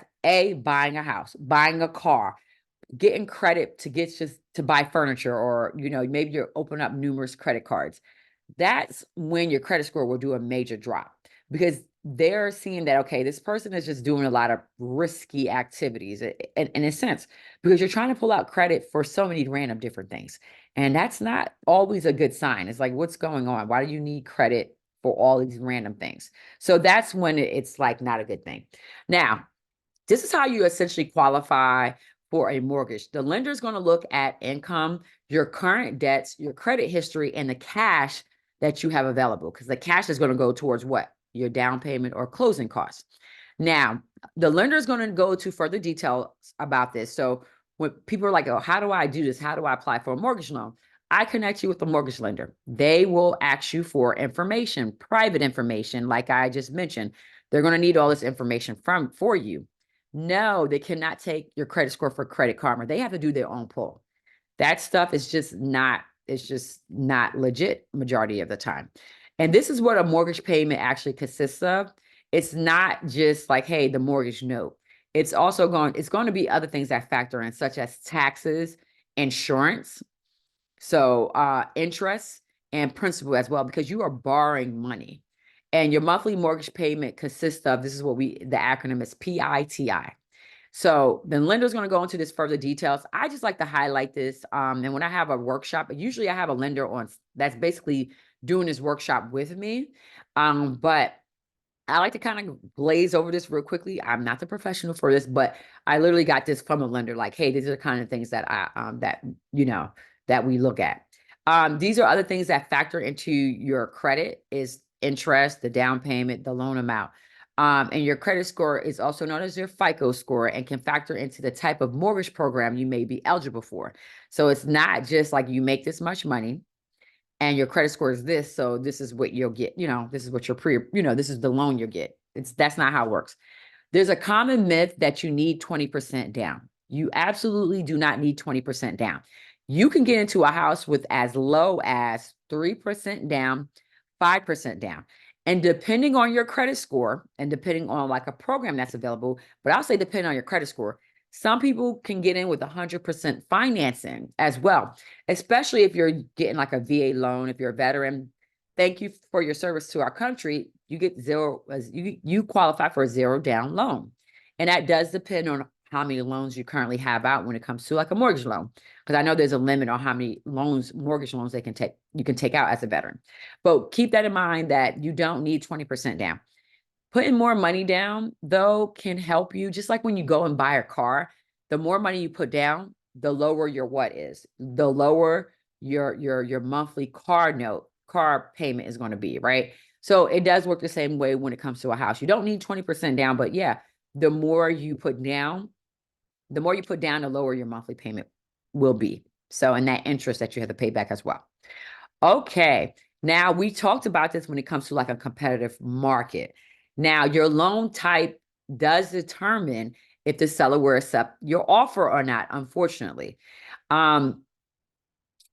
Speaker 1: buying a house, buying a car, getting credit to buy furniture, or maybe you're opening up numerous credit cards. That's when your credit score will do a major drop, because they're seeing that, okay, this person is just doing a lot of risky activities in a sense, because you're trying to pull out credit for so many random different things. And that's not always a good sign. It's like, what's going on? Why do you need credit for all these random things? So that's when it's like not a good thing. Now, this is how you essentially qualify for a mortgage. The lender is going to look at income, your current debts, your credit history, and the cash that you have available, because the cash is going to go towards what? Your down payment or closing costs. Now, the lender is going to go to further details about this. So when people are like, oh, how do I do this? How do I apply for a mortgage loan? I connect you with a mortgage lender. They will ask you for information, private information, like I just mentioned. They're going to need all this information for you. No, they cannot take your credit score for Credit Karma. They have to do their own pull. That stuff is just not legit majority of the time. And this is what a mortgage payment actually consists of. It's not just like, hey, the mortgage note. It's going to be other things that factor in, such as taxes, insurance, so interest and principal as well, because you are borrowing money. And your monthly mortgage payment consists of, this is what the acronym is PITI. So the lender is going to go into this further details. I just like to highlight this. And when I have a workshop, usually I have a lender on that's basically doing this workshop with me. But I like to kind of glaze over this real quickly. I'm not the professional for this, but I literally got this from a lender. Like, hey, these are the kind of things that that we look at. These are other things that factor into your credit: is interest, the down payment, the loan amount. And your credit score is also known as your FICO score and can factor into the type of mortgage program you may be eligible for. So it's not just like you make this much money and your credit score is this, so this is what you'll get. This is what this is the loan you'll get. That's not how it works. There's a common myth that you need 20% down. You absolutely do not need 20% down. You can get into a house with as low as 3% down, 5% down. And depending on your credit score and depending on like a program that's available, but I'll say depending on your credit score, some people can get in with 100% financing as well, especially if you're getting like a VA loan. If you're a veteran, thank you for your service to our country. You get zero, you qualify for a zero down loan. And that does depend on how many loans you currently have out when it comes to like a mortgage loan. Because I know there's a limit on how many mortgage loans you can take out as a veteran. But keep that in mind that you don't need 20% down. Putting more money down, though, can help you. Just like when you go and buy a car, the more money you put down, the lower your what is. The lower your monthly car payment is going to be, right? So it does work the same way when it comes to a house. You don't need 20% down, but yeah, the more you put down, the lower your monthly payment will be. So, and that interest that you have to pay back as well. Okay. Now we talked about this when it comes to like a competitive market. Now your loan type does determine if the seller will accept your offer or not, unfortunately.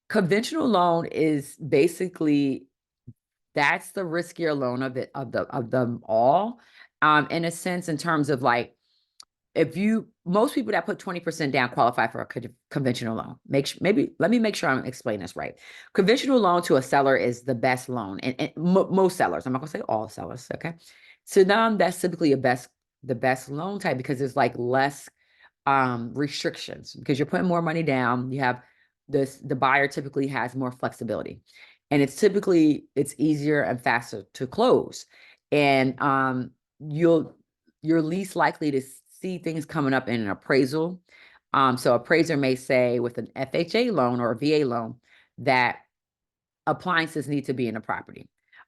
Speaker 1: Conventional loan is basically, that's the riskier loan of them all. In a sense, in terms of like, most people that put 20% down qualify for a conventional loan. Let me make sure I'm explaining this right. Conventional loan to a seller is the best loan, and most sellers, I'm not gonna say all sellers, okay? To them, that's typically the best loan type, because there's like less restrictions, because you're putting more money down. You have the buyer typically has more flexibility, and it's easier and faster to close. And you're least likely to see things coming up in an appraisal. So appraiser may say with an FHA loan or a VA loan that appliances need to be in the property.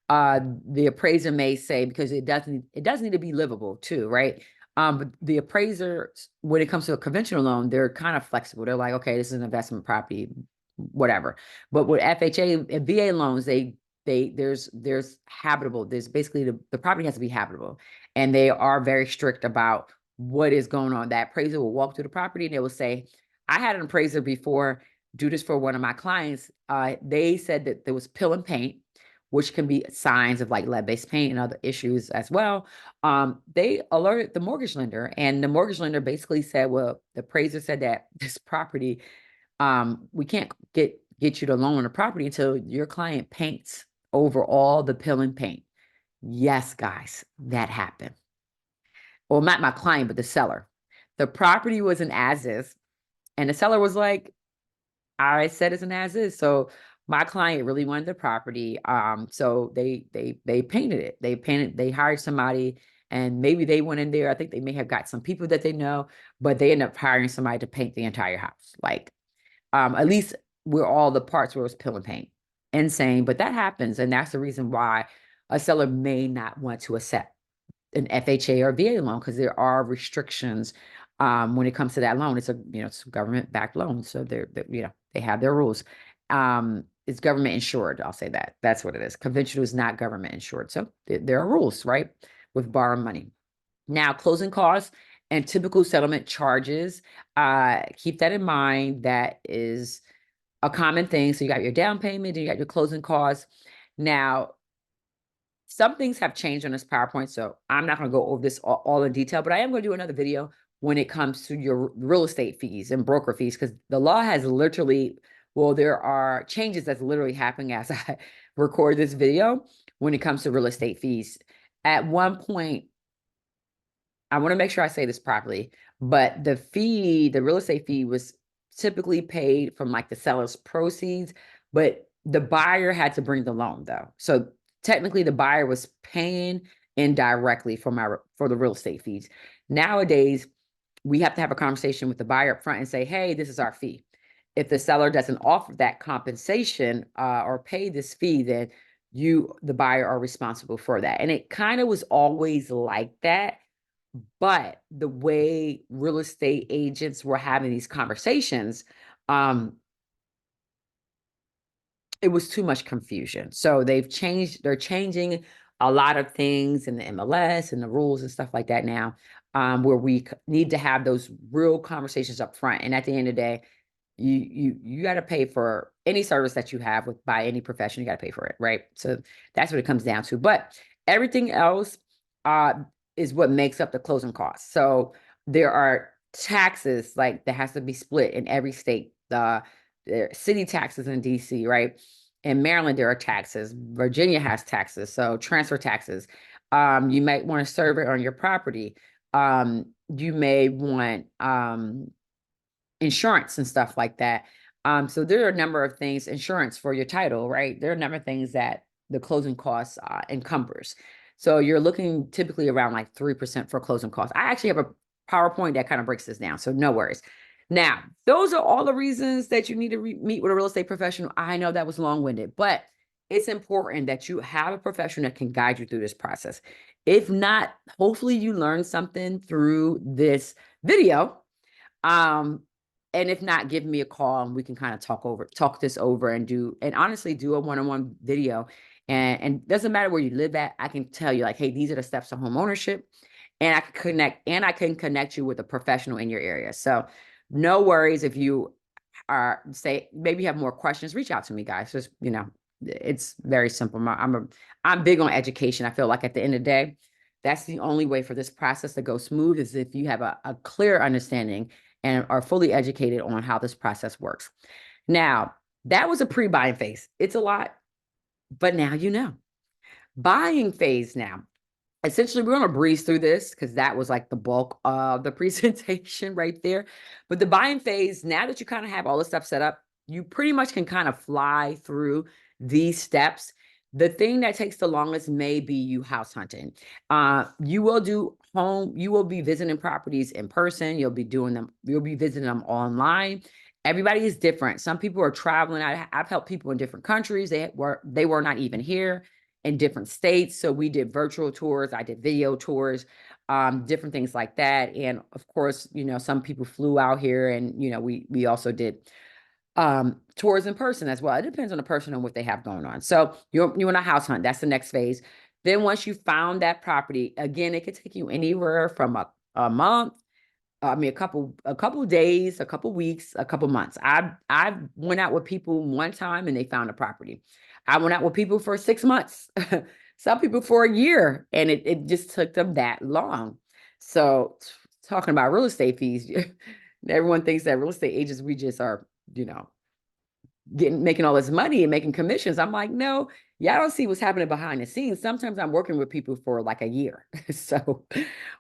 Speaker 1: The appraiser may say, because it does need to be livable too, right? But the appraiser, when it comes to a conventional loan, they're kind of flexible. They're like, okay, this is an investment property, whatever. But with FHA and VA loans, there's habitable. There's basically the property has to be habitable, and they are very strict about what is going on. That appraiser will walk through the property and they will say, I had an appraiser before do this for one of my clients. They said that there was pill and paint, which can be signs of like lead-based paint and other issues as well. They alerted the mortgage lender, and the mortgage lender basically said, well, the appraiser said that this property, we can't get you to loan on the property until your client paints over all the pill and paint. Yes, guys, that happened. Well, not my client, but the seller. The property was an as-is, and the seller was like, I said it's an as-is. So my client really wanted the property. So they painted it. They hired somebody and maybe they went in there. I think they may have got some people that they know, but they end up hiring somebody to paint the entire house. Like, at least where all the parts where it was pill and paint. Insane, but that happens, and that's the reason why a seller may not want to accept an FHA or VA loan, because there are restrictions when it comes to that loan. It's it's a government backed loan, so they have their rules. It's government insured. I'll say that. That's what it is. Conventional is not government insured, so there are rules, right, with borrowing money. Now, closing costs and typical settlement charges. Keep that in mind. That is a common thing. So you got your down payment, and you got your closing costs. Now, some things have changed on this PowerPoint, so I'm not going to go over this all in detail, but I am going to do another video when it comes to your real estate fees and broker fees, because the law has literally, well, there are changes that's literally happening as I record this video when it comes to real estate fees. At one point, I want to make sure I say this properly, but the real estate fee was typically paid from like the seller's proceeds, but the buyer had to bring the loan though. So technically the buyer was paying indirectly for the real estate fees. Nowadays, we have to have a conversation with the buyer up front and say, hey, this is our fee. If the seller doesn't offer that compensation or pay this fee, then the buyer, are responsible for that. And it kind of was always like that. But the way real estate agents were having these conversations, it was too much confusion. So they're changing a lot of things in the MLS and the rules and stuff like that now, where we need to have those real conversations up front. And at the end of the day, you got to pay for any service that you have by any profession. You got to pay for it, right? So that's what it comes down to. But everything else is what makes up the closing costs. So there are taxes like that has to be split in every state. There are city taxes in DC, right? In Maryland, there are taxes. Virginia has taxes, so transfer taxes. You might want to serve it on your property. You may want insurance and stuff like that. So there are a number of things, insurance for your title, right? There are a number of things that the closing costs encumbers. So you're looking typically around like 3% for closing costs. I actually have a PowerPoint that kind of breaks this down, so no worries. Now, those are all the reasons that you need to meet with a real estate professional. I know that was long-winded, but it's important that you have a professional that can guide you through this process. If not, hopefully you learned something through this video. And if not, give me a call and we can kind of talk this over and honestly do a one-on-one video. And doesn't matter where you live at, I can tell you like, hey, these are the steps of home ownership, and I can connect you with a professional in your area. So no worries. If you maybe you have more questions, reach out to me, guys. Just, it's very simple. I'm big on education. I feel like at the end of the day, that's the only way for this process to go smooth, is if you have a clear understanding and are fully educated on how this process works. Now, that was a pre-buying phase. It's a lot, but now you know. Buying phase now. Essentially, we're going to breeze through this because that was like the bulk of the presentation right there. But the buying phase, now that you kind of have all the stuff set up, you pretty much can kind of fly through these steps. The thing that takes the longest may be you house hunting. You will be visiting properties in person. You'll be visiting them online. Everybody is different. Some people are traveling. I've helped people in different countries. They were not even here, in different states. So we did virtual tours. I did video tours, different things like that. And of course, some people flew out here, and, we also did tours in person as well. It depends on the person and what they have going on. So you want to house hunt. That's the next phase. Then once you found that property, again, it could take you anywhere from a month, a couple days, a couple weeks, a couple months. I went out with people one time and they found a property. I went out with people for 6 months, some people for a year, and it just took them that long. So talking about real estate fees, everyone thinks that real estate agents, we just are, making all this money and making commissions. I'm like, no, y'all don't see what's happening behind the scenes. Sometimes I'm working with people for like a year. So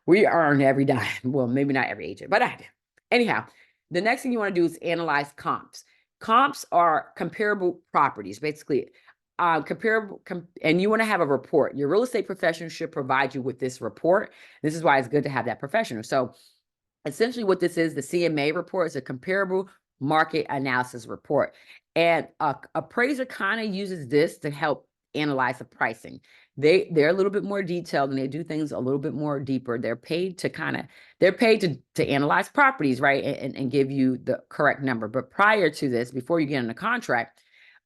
Speaker 1: we earn every dime. Well, maybe not every agent, but I do. Anyhow, the next thing you want to do is analyze comps. Comps are comparable properties. Basically, comparable, and you want to have a report. Your real estate professional should provide you with this report. This is why it's good to have that professional. So essentially what this is, the CMA report is a comparable market analysis report. And appraiser kind of uses this to help analyze the pricing. They're a little bit more detailed and they do things a little bit more deeper. They're paid to analyze properties, right? And give you the correct number. But prior to this, before you get in a contract,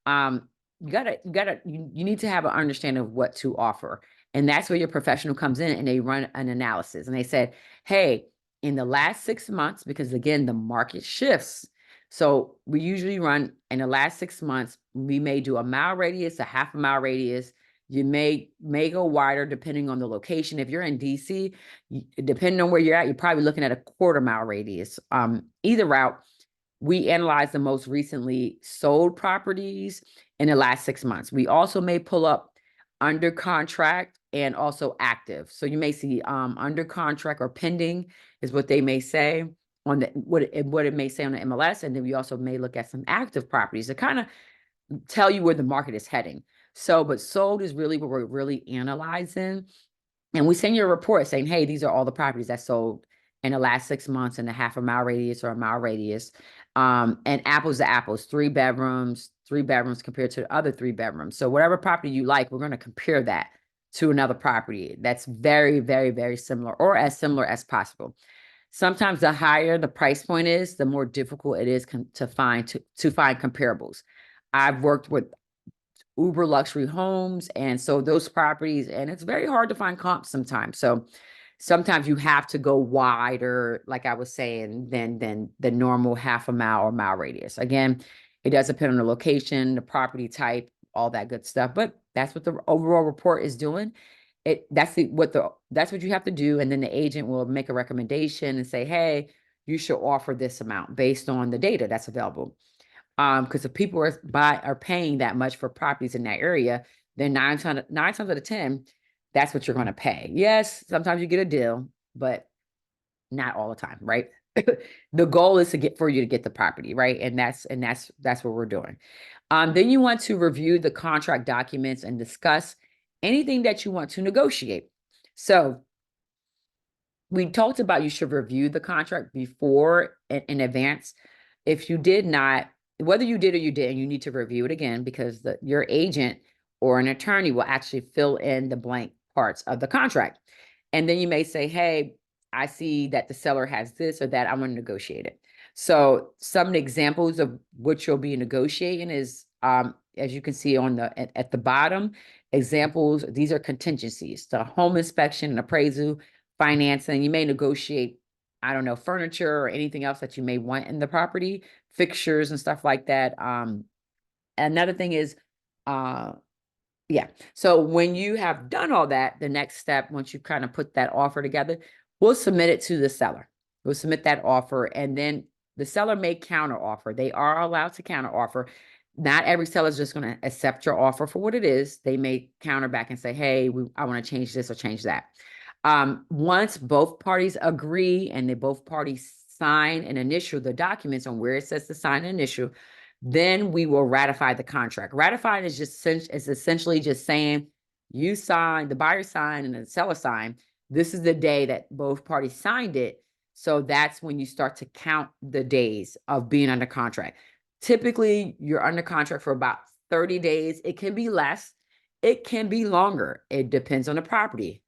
Speaker 1: you need to have an understanding of what to offer. And that's where your professional comes in and they run an analysis. And they said, hey, in the last 6 months, because again, the market shifts. So we usually run in the last 6 months, we may do a mile radius, a half a mile radius. You may go wider depending on the location. If you're in DC, depending on where you're at, you're probably looking at a quarter mile radius. Either route, we analyze the most recently sold properties in the last 6 months. We also may pull up under contract and also active. So you may see under contract or pending is what they may say on the what it may say on the MLS. And then we also may look at some active properties to kind of tell you where the market is heading. So, but sold is really what we're really analyzing. And we send you a report saying, hey, these are all the properties that sold in the last 6 months in a half a mile radius or a mile radius. And apples to apples, 3 bedrooms compared to the other 3 bedrooms. So whatever property you like, we're going to compare that to another property that's very, very, very similar or as similar as possible. Sometimes the higher the price point is, the more difficult it is to find comparables. I've worked with uber luxury homes, and so those properties, and it's very hard to find comps sometimes. So sometimes you have to go wider, like I was saying, than the normal half a mile or mile radius. Again, it does depend on the location, the property type, all that good stuff. But that's what the overall report is doing. That's what you have to do, and then the agent will make a recommendation and say, hey, you should offer this amount based on the data that's available. Because if people are paying that much for properties in that area, then nine times out of 10, that's what you're going to pay. Yes, sometimes you get a deal, but not all the time, right? The goal is for you to get the property, right? And that's what we're doing. Then you want to review the contract documents and discuss anything that you want to negotiate. So we talked about you should review the contract before in advance. If you did not, whether you did or you didn't, you need to review it again because your agent or an attorney will actually fill in the blank parts of the contract. And then you may say, hey, I see that the seller has this or that, I want to negotiate it. So some examples of what you'll be negotiating is, as you can see at the bottom, examples, these are contingencies, the home inspection and appraisal, financing. You may negotiate, I don't know, furniture or anything else that you may want in the property, fixtures and stuff like that. Another thing is, yeah. So when you have done all that, the next step, once you kind of put that offer together, we'll submit it to the seller. We'll submit that offer, and then the seller may counter offer. They are allowed to counter offer. Not every seller is just going to accept your offer for what it is. They may counter back and say, hey, I want to change this or change that. Once both parties agree and both parties sign and initial the documents on where it says to sign and initial, then we will ratify the contract. Ratifying is essentially just saying you sign, the buyer signed and the seller signed. This is the day that both parties signed it. So that's when you start to count the days of being under contract. Typically, you're under contract for about 30 days. It can be less. It can be longer. It depends on the property.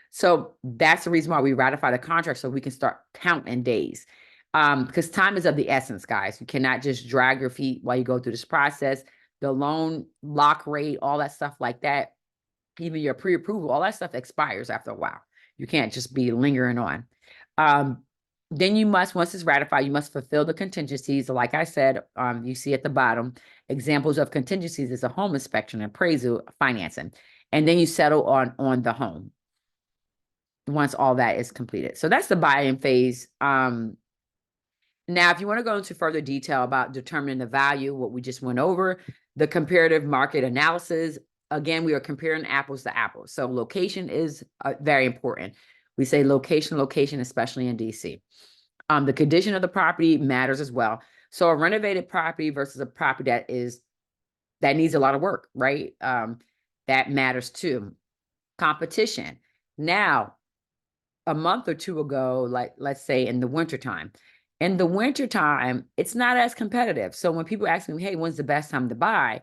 Speaker 1: So that's the reason why we ratify the contract, so we can start counting days. Because time is of the essence, guys. You cannot just drag your feet while you go through this process. The loan lock rate, all that stuff like that, even your pre-approval, all that stuff expires after a while. You can't just be lingering on. Then you must, once it's ratified, you must fulfill the contingencies. Like I said, you see at the bottom, examples of contingencies is a home inspection, appraisal, financing, and then you settle on the home once all that is completed. So that's the buy-in phase. Now, if you want to go into further detail about determining the value, what we just went over, the comparative market analysis, again, we are comparing apples to apples. So location is very important. We say location, especially in DC. The condition of the property matters as well. So a renovated property versus a property that is that needs a lot of work, right? That matters too. Competition. Now, a month or two ago, like let's say in the wintertime. In the wintertime, it's not as competitive. So when people ask me, hey, when's the best time to buy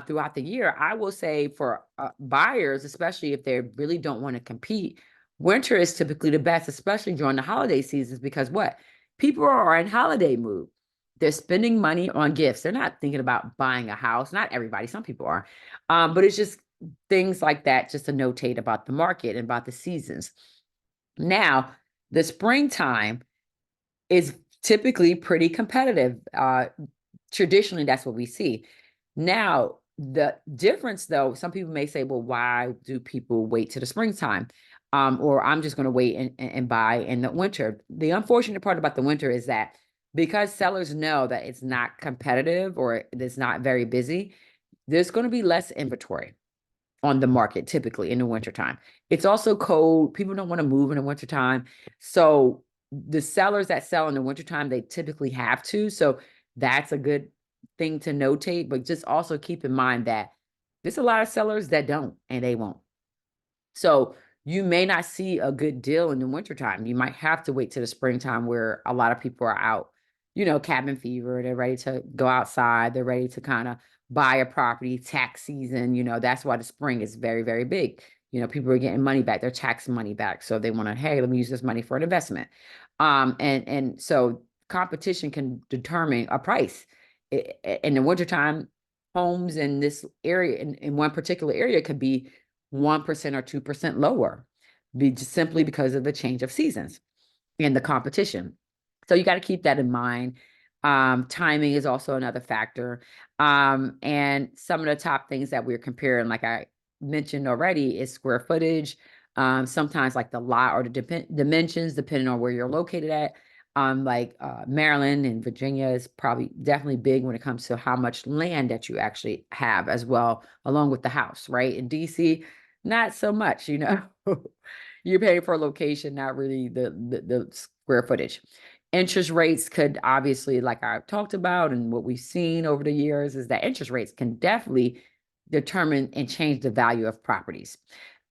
Speaker 1: throughout the year, I will say for buyers, especially if they really don't want to compete, winter is typically the best, especially during the holiday seasons, because what? People are in holiday mood. They're spending money on gifts. They're not thinking about buying a house. Not everybody, some people are. But it's just things like that, just to notate about the market and about the seasons. Now, the springtime is typically pretty competitive. Traditionally, that's what we see. Now, the difference, though, some people may say, well, why do people wait to the springtime? Or I'm just going to wait and buy in the winter. The unfortunate part about the winter is that because sellers know that it's not competitive or it's not very busy, there's going to be less inventory on the market typically in the wintertime. It's also cold. People don't want to move in the wintertime. So the sellers that sell in the wintertime, they typically have to. So that's a good thing to notate. But just also keep in mind that there's a lot of sellers that don't and they won't. So you may not see a good deal in the wintertime. You might have to wait to the springtime where a lot of people are out, cabin fever. They're ready to go outside. They're ready to kind of buy a property, tax season. That's why the spring is very, very big. People are getting money back, their tax money back. So they want to, hey, let me use this money for an investment. And so competition can determine a price. In the wintertime, homes in this area, in one particular area, could be 1% or 2% lower, just simply because of the change of seasons and the competition. So you got to keep that in mind. Timing is also another factor. And some of the top things that we're comparing, like I mentioned already, is square footage. Sometimes like the lot or the dimensions, depending on where you're located at. Like Maryland and Virginia is probably definitely big when it comes to how much land that you actually have as well, along with the house, right? In DC, not so much, You're paying for a location, not really the square footage. Interest rates could obviously, like I talked about, and what we've seen over the years is that interest rates can definitely determine and change the value of properties.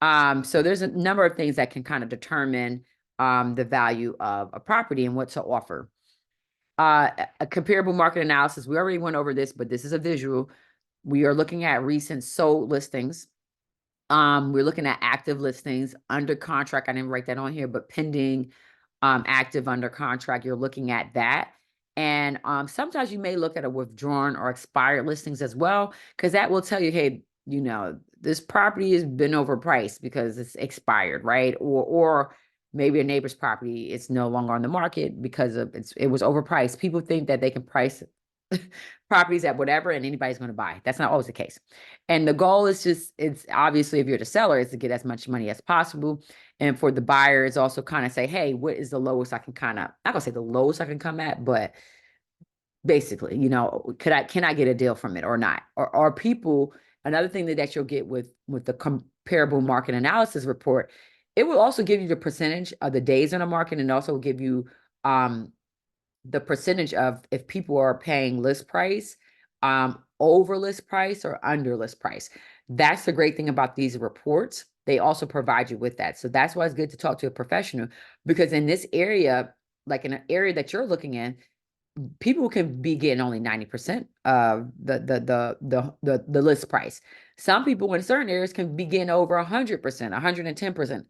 Speaker 1: So there's a number of things that can kind of determine the value of a property and what to offer. A comparable market analysis, we already went over this, but this is a visual. We are looking at recent sold listings. We're looking at active listings, under contract. I didn't write that on here, but pending, active, under contract. You're looking at that. And sometimes you may look at a withdrawn or expired listings as well, because that will tell you, hey, this property has been overpriced because it's expired, right? Or maybe a neighbor's property is no longer on the market because it was overpriced. People think that they can price properties at whatever and anybody's going to buy. That's not always the case. And the goal is it's obviously, if you're the seller, is to get as much money as possible. And for the buyer, it's also kind of say, hey, what is the lowest I can not gonna say the lowest I can come at, but basically, can I get a deal from it or not? Or people, another thing that you'll get with the comparable market analysis report, it will also give you the percentage of the days in the market, and also give you the percentage of if people are paying list price, over list price or under list price. That's the great thing about these reports. They also provide you with that. So that's why it's good to talk to a professional, because in this area, like in an area that you're looking in, people can be getting only 90% of the list price. Some people in certain areas can be getting over 100%, 110%.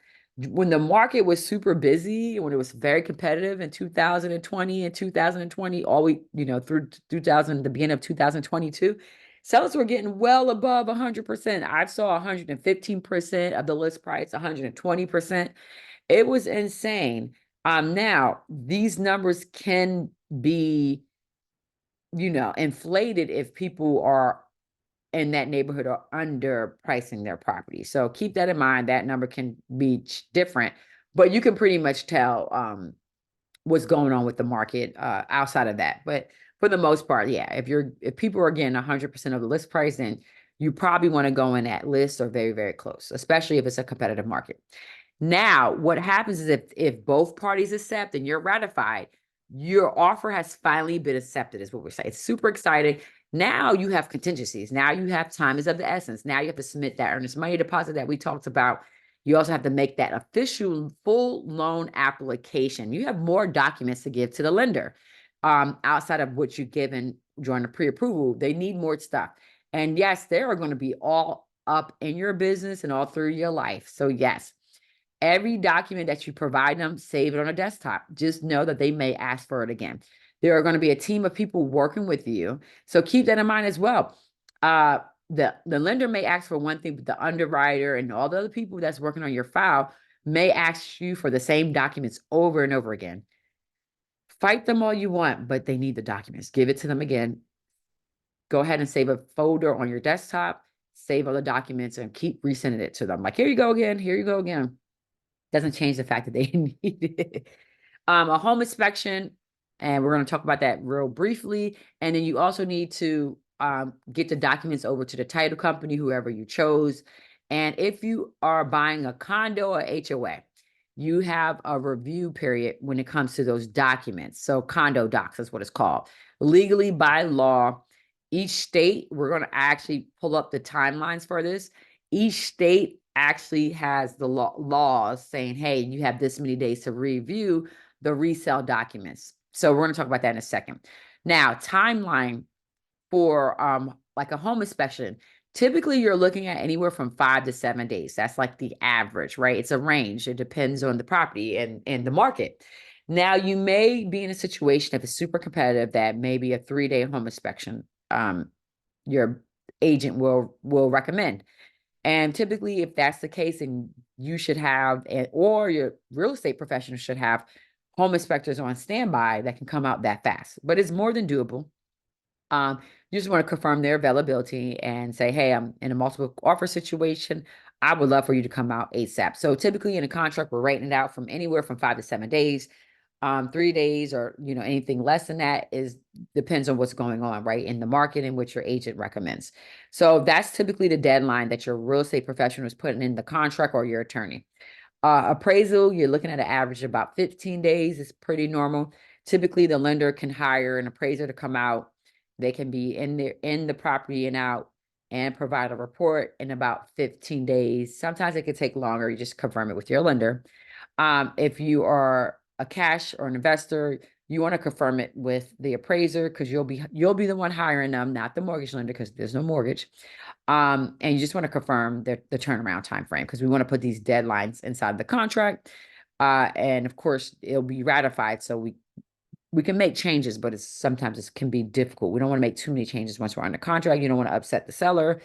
Speaker 1: When the market was super busy, when it was very competitive in 2020 and 2020, through 2000, the beginning of 2022, sellers were getting well above 100%. I saw 115% of the list price, 120%. It was insane. Now these numbers can be, inflated if people are in that neighborhood or underpricing their property. So keep that in mind. That number can be different, but you can pretty much tell what's going on with the market outside of that. But for the most part, yeah, if people are getting 100% of the list price, then you probably want to go in at list or very, very close, especially if it's a competitive market. Now, what happens is if both parties accept and you're ratified, your offer has finally been accepted, is what we're saying. It's super exciting. Now you have contingencies. Now you have time is of the essence. Now you have to submit that earnest money deposit that we talked about. You also have to make that official full loan application. You have more documents to give to the lender outside of what you've given during the pre-approval. They need more stuff. And yes, they are going to be all up in your business and all through your life. So yes, every document that you provide them, save it on a desktop. Just know that they may ask for it again. There are going to be a team of people working with you. So keep that in mind as well. The lender may ask for one thing, but the underwriter and all the other people that's working on your file may ask you for the same documents over and over again. Fight them all you want, but they need the documents. Give it to them again. Go ahead and save a folder on your desktop, save all the documents, and keep resending it to them. Like, here you go again. Here you go again. Doesn't change the fact that they need it. A home inspection, and we're going to talk about that real briefly. And then you also need to get the documents over to the title company, whoever you chose. And if you are buying a condo or HOA, you have a review period when it comes to those documents. So condo docs is what it's called. Legally, by law, each state, we're going to actually pull up the timelines for this. Each state actually has the laws saying, hey, you have this many days to review the resale documents. So we're going to talk about that in a second. Now, timeline for like a home inspection. Typically, you're looking at anywhere from 5 to 7 days. That's like the average, right? It's a range. It depends on the property and the market. Now, you may be in a situation if it's super competitive that maybe a 3-day home inspection your agent will recommend. And typically, if that's the case, and you should have, or your real estate professional should have home inspectors on standby that can come out that fast. But it's more than doable. You just want to confirm their availability and say, hey, I'm in a multiple offer situation. I would love for you to come out ASAP. So typically in a contract, we're rating it out from anywhere from 5 to 7 days. 3 days or anything less than that is depends on what's going on, right, in the market in which your agent recommends. So that's typically the deadline that your real estate professional is putting in the contract or your attorney. Appraisal, you're looking at an average of about 15 days. It's pretty normal. Typically, the lender can hire an appraiser to come out. They can be in the property and out and provide a report in about 15 days. Sometimes it could take longer. You just confirm it with your lender. If you are a cash or an investor, you want to confirm it with the appraiser because you'll be the one hiring them, not the mortgage lender, because there's no mortgage. And you just want to confirm the turnaround time frame because we want to put these deadlines inside the contract. And of course, it'll be ratified, so we can make changes, but sometimes it can be difficult. We don't want to make too many changes once we're under contract. You don't want to upset the seller,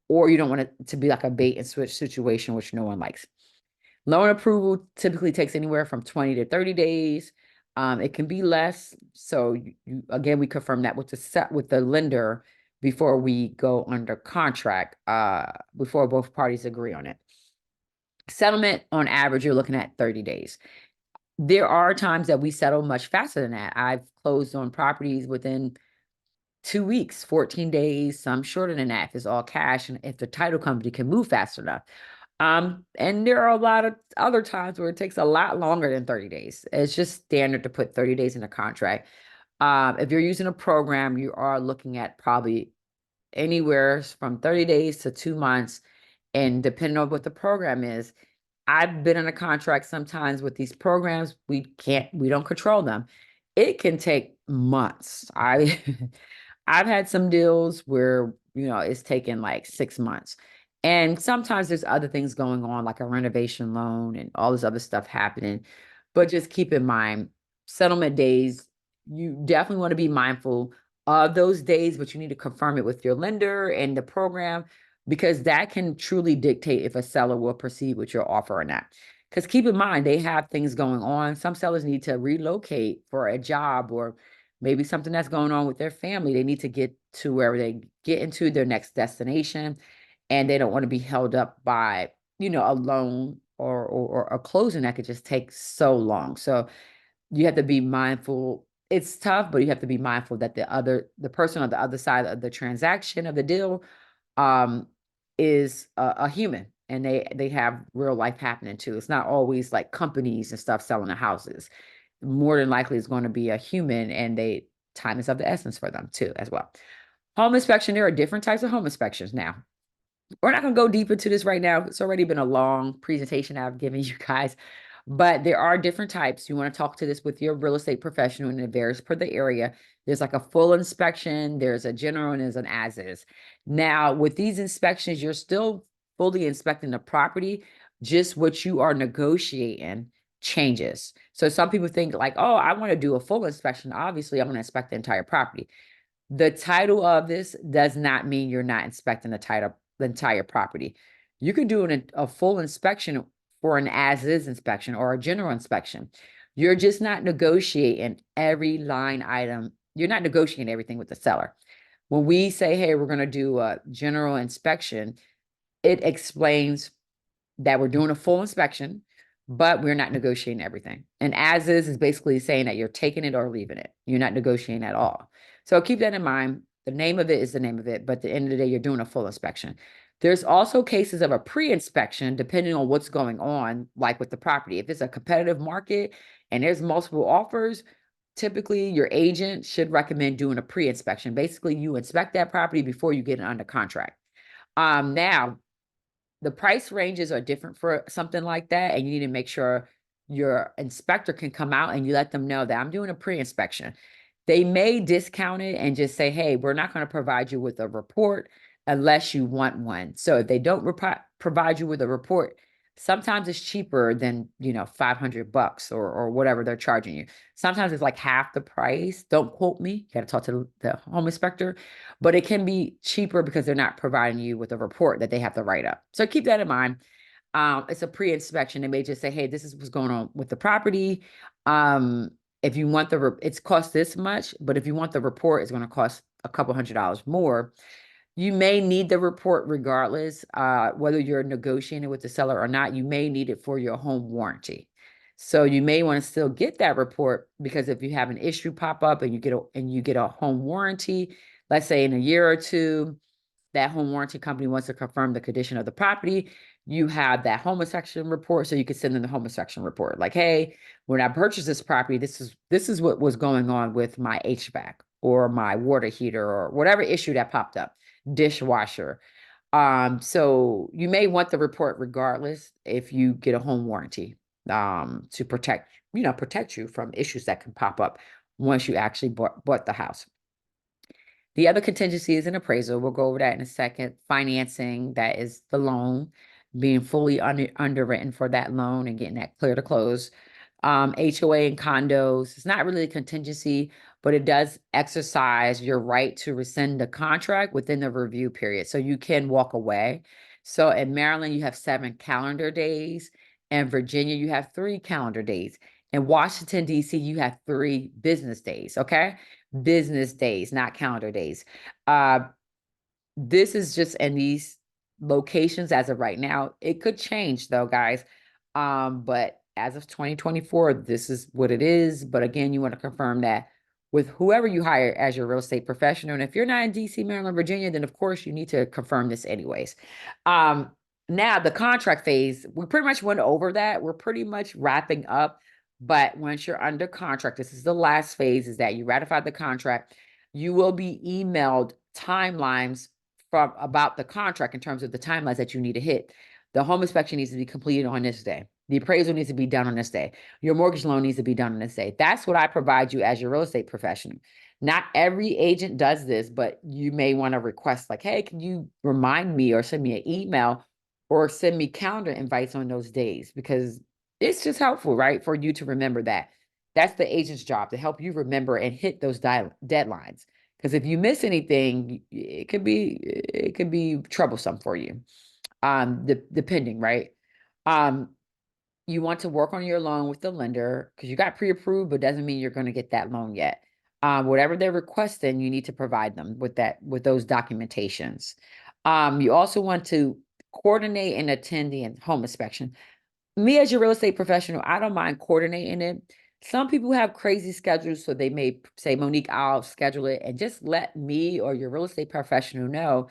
Speaker 1: or you don't want it to be like a bait and switch situation, which no one likes. Loan approval typically takes anywhere from 20 to 30 days. It can be less. So again, we confirm that with the lender before we go under contract, before both parties agree on it. Settlement, on average, you're looking at 30 days. There are times that we settle much faster than that. I've closed on properties within 2 weeks, 14 days, some shorter than that. If it's all cash and if the title company can move fast enough. And there are a lot of other times where it takes a lot longer than 30 days. It's just standard to put 30 days in a contract. If you're using a program, you are looking at probably anywhere from 30 days to 2 months. And depending on what the program is, I've been in a contract sometimes with these programs. We don't control them. It can take months. I've had some deals where, it's taken like 6 months. And sometimes there's other things going on, like a renovation loan and all this other stuff happening. But just keep in mind, settlement days, you definitely want to be mindful of those days, but you need to confirm it with your lender and the program, because that can truly dictate if a seller will proceed with your offer or not. Because keep in mind, they have things going on. Some sellers need to relocate for a job or maybe something that's going on with their family. They need to get to where they get into their next destination, and they don't want to be held up by, a loan or a closing that could just take so long. So you have to be mindful. It's tough, but you have to be mindful that the person on the other side of the transaction of the deal is a human, and they have real life happening too. It's not always like companies and stuff selling the houses. More than likely it's going to be a human, and time is of the essence for them too as well. Home inspection, there are different types of home inspections now. We're not going to go deep into this right now. It's already been a long presentation I've given you guys, but there are different types. You want to talk to this with your real estate professional, and it varies per the area. There's like a full inspection, there's a general, and there's an as is. Now, with these inspections, you're still fully inspecting the property, just what you are negotiating changes. So some people think like, oh, I want to do a full inspection. Obviously, I'm going to inspect the entire property. The title of this does not mean you're not inspecting the entire property. You can do a full inspection for an as-is inspection or a general inspection. You're just not negotiating every line item. You're not negotiating everything with the seller. When we say, hey, we're going to do a general inspection, it explains that we're doing a full inspection, but we're not negotiating everything. And as is basically saying that you're taking it or leaving it. You're not negotiating at all. So keep that in mind. The name of it is the name of it, but at the end of the day, you're doing a full inspection. There's also cases of a pre-inspection, depending on what's going on, like with the property. If it's a competitive market and there's multiple offers, typically your agent should recommend doing a pre-inspection. Basically, you inspect that property before you get it under contract. Now, the price ranges are different for something like that, and you need to make sure your inspector can come out and you let them know that I'm doing a pre-inspection. They may discount it and just say, hey, we're not going to provide you with a report unless you want one. So if they don't provide you with a report, sometimes it's cheaper than, $500 or whatever they're charging you. Sometimes it's like half the price. Don't quote me. You got to talk to the home inspector, but it can be cheaper because they're not providing you with a report that they have to write up. So keep that in mind. It's a pre-inspection. They may just say, hey, this is what's going on with the property. If you want it's cost this much, but if you want the report, it's going to cost a couple $100 more. You may need the report regardless, whether you're negotiating with the seller or not. You may need it for your home warranty. So you may want to still get that report, because if you have an issue pop up and you get a home warranty, let's say in a year or two, that home warranty company wants to confirm the condition of the property, you have that home inspection report, so you can send them the home inspection report. Like, hey, when I purchased this property, this is what was going on with my HVAC or my water heater or whatever issue that popped up, dishwasher. So you may want the report regardless if you get a home warranty, to protect you from issues that can pop up once you actually bought the house. The other contingency is an appraisal. We'll go over that in a second. Financing, that is the loan, being fully underwritten for that loan and getting that clear to close. HOA and condos, it's not really a contingency, but it does exercise your right to rescind the contract within the review period. So you can walk away. So in Maryland, you have 7 calendar days. In Virginia, you have 3 calendar days. In Washington, D.C., you have 3 business days, okay? Business days, not calendar days. This is just in these locations as of right now. It could change though, guys. But as of 2024, this is what it is. But again, you want to confirm that with whoever you hire as your real estate professional. And if you're not in DC, Maryland, Virginia, then of course you need to confirm this anyways. Now the contract phase, we pretty much went over that. We're pretty much wrapping up. But once you're under contract, this is the last phase, is that you ratify the contract. You will be emailed timelines from about the contract in terms of the timelines that you need to hit. The home inspection needs to be completed on this day. The appraisal needs to be done on this day. Your mortgage loan needs to be done on this day. That's what I provide you as your real estate professional. Not every agent does this, but you may want to request like, hey, can you remind me or send me an email or send me calendar invites on those days? Because it's just helpful, right? For you to remember that. That's the agent's job, to help you remember and hit those deadlines. Because if you miss anything, it could be troublesome for you. Depending, right? You want to work on your loan with the lender, because you got pre-approved, but doesn't mean you're going to get that loan yet. Whatever they're requesting, you need to provide them with those documentations. You also want to coordinate and attend the home inspection. Me as your real estate professional, I don't mind coordinating it. Some people have crazy schedules, so they may say, Monique, I'll schedule it, and just let me or your real estate professional know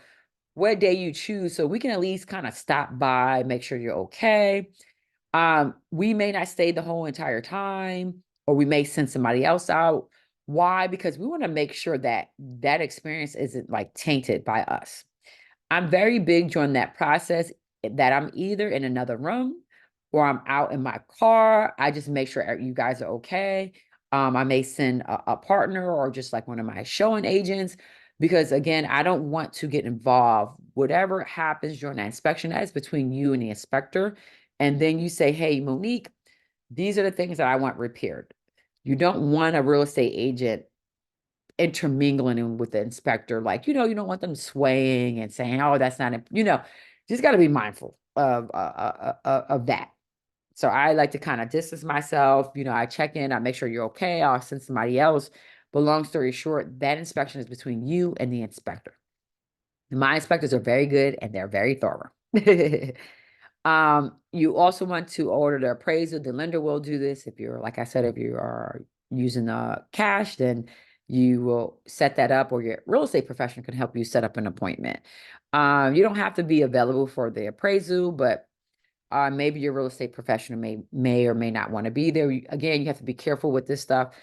Speaker 1: what day you choose, so we can at least kind of stop by, make sure you're okay. We may not stay the whole entire time, or we may send somebody else out. Why? Because we want to make sure that that experience isn't like tainted by us. I'm very big during that process that I'm either in another room or I'm out in my car. I just make sure you guys are okay. I may send a partner or just like one of my showing agents because, again, I don't want to get involved. Whatever happens during that inspection, that is between you and the inspector. And then you say, hey, Monique, these are the things that I want repaired. You don't want a real estate agent intermingling with the inspector, like, you don't want them swaying and saying, oh, that's not, just got to be mindful of that. So I like to kind of distance myself. I check in, I make sure you're okay. I'll send somebody else. But long story short, that inspection is between you and the inspector. My inspectors are very good and they're very thorough. You also want to order the appraisal. The lender will do this. If you're, like I said, if you are using cash, then you will set that up, or your real estate professional can help you set up an appointment. You don't have to be available for the appraisal, but maybe your real estate professional may or may not want to be there. Again, you have to be careful with this stuff.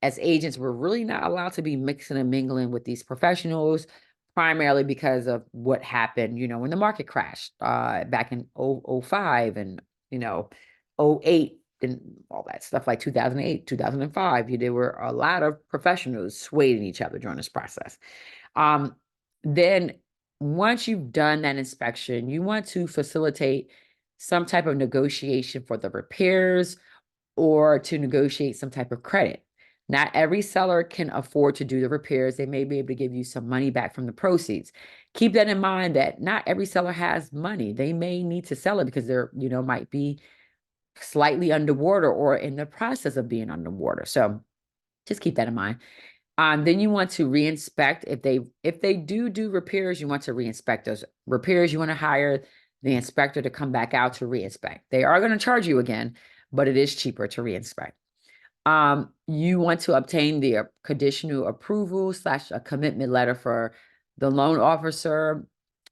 Speaker 1: As agents, we're really not allowed to be mixing and mingling with these professionals, primarily because of what happened, when the market crashed back in 05 and, 08 and all that stuff, like 2008, 2005. There were a lot of professionals swaying each other during this process. Then once you've done that inspection, you want to facilitate some type of negotiation for the repairs or to negotiate some type of credit. Not every seller can afford to do the repairs. They may be able to give you some money back from the proceeds. Keep that in mind that not every seller has money. They may need to sell it because they're, might be slightly underwater or in the process of being underwater. So just keep that in mind. Then you want to reinspect. If they do repairs, you want to reinspect those repairs. You want to hire the inspector to come back out to reinspect. They are going to charge you again, but it is cheaper to reinspect. You want to obtain the conditional approval / a commitment letter for the loan officer.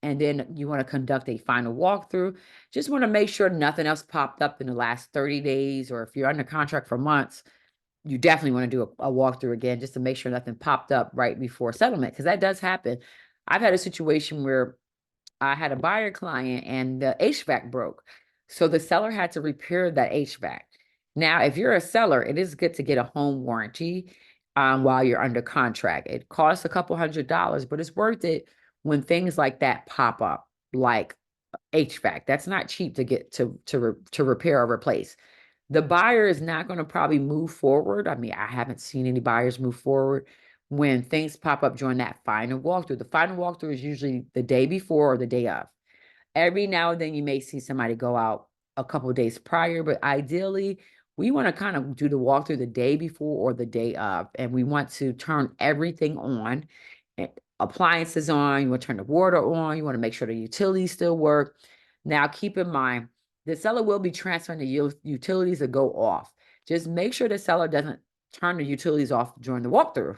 Speaker 1: And then you want to conduct a final walkthrough. Just want to make sure nothing else popped up in the last 30 days, or if you're under contract for months, you definitely want to do a walkthrough again just to make sure nothing popped up right before settlement, because that does happen. I've had a situation where I had a buyer client and the HVAC broke. So the seller had to repair that HVAC. Now, if you're a seller, it is good to get a home warranty while you're under contract. It costs a couple $100s, but it's worth it when things like that pop up, like HVAC. That's not cheap to get to repair or replace. The buyer is not going to probably move forward. I mean, I haven't seen any buyers move forward when things pop up during that final walkthrough. The final walkthrough is usually the day before or the day of. Every now and then you may see somebody go out a couple of days prior, but ideally we want to kind of do the walkthrough the day before or the day of, and we want to turn everything on, appliances on, you want to turn the water on, you want to make sure the utilities still work. Now, keep in mind, the seller will be transferring the utilities to go off. Just make sure the seller doesn't turn the utilities off during the walkthrough.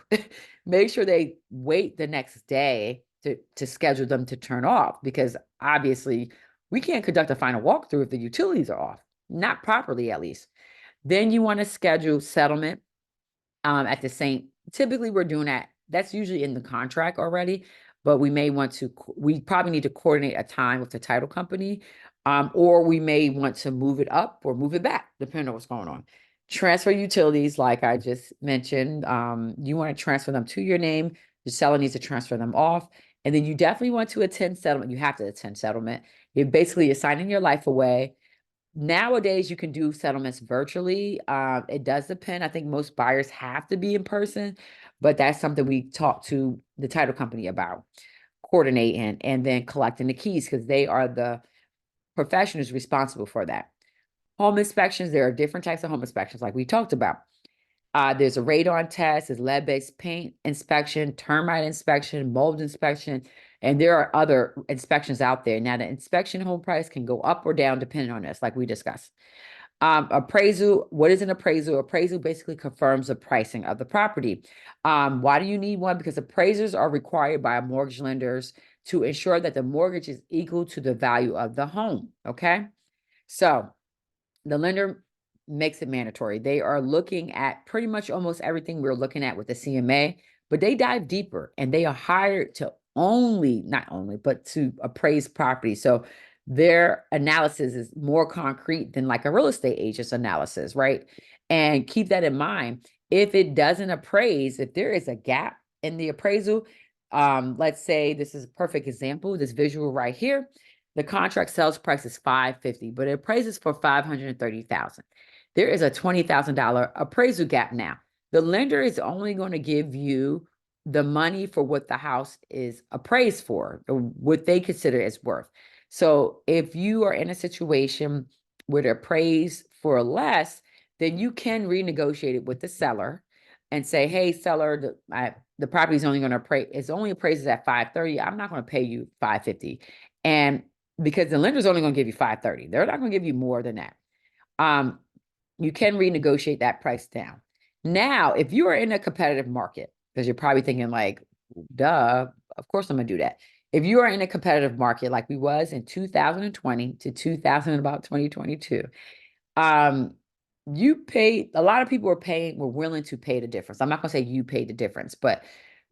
Speaker 1: Make sure they wait the next day to schedule them to turn off, because obviously we can't conduct a final walkthrough if the utilities are off, not properly at least. Then you want to schedule settlement at the same, typically we're doing that. That's usually in the contract already, but we probably need to coordinate a time with the title company, or we may want to move it up or move it back, depending on what's going on. Transfer utilities, like I just mentioned, you want to transfer them to your name. The seller needs to transfer them off. And then you definitely want to attend settlement. You have to attend settlement. You're signing your life away. Nowadays, you can do settlements virtually. It does depend. I think most buyers have to be in person, but that's something we talk to the title company about, coordinating and then collecting the keys, because they are the professionals responsible for that. Home inspections, there are different types of home inspections like we talked about. There's a radon test, there's lead-based paint inspection, termite inspection, mold inspection, and there are other inspections out there. Now, the inspection home price can go up or down depending on this, like we discussed. Appraisal, what is an appraisal? Appraisal basically confirms the pricing of the property. Why do you need one? Because appraisers are required by mortgage lenders to ensure that the mortgage is equal to the value of the home, okay? So the lender makes it mandatory. They are looking at pretty much almost everything we're looking at with the CMA, but they dive deeper and they are hired to not only, but to appraise property. So their analysis is more concrete than like a real estate agent's analysis, right? And keep that in mind. If it doesn't appraise, if there is a gap in the appraisal, let's say this is a perfect example, this visual right here, the contract sales price is $550, but it appraises for $530,000. There is a $20,000 appraisal gap now. The lender is only going to give you the money for what the house is appraised for, or what they consider as worth. So if you are in a situation where they're appraised for less, then you can renegotiate it with the seller and say, hey, seller, the property is only going to appraise, it's only appraises at 530. I'm not going to pay you 550. And because the lender's only going to give you 530, they're not going to give you more than that. You can renegotiate that price down. Now, if you are in a competitive market, because you're probably thinking like, duh, of course I'm gonna do that. If you are in a competitive market like we was in 2020 to 2022, you paid, a lot of people were willing to pay the difference. I'm not gonna say you paid the difference, but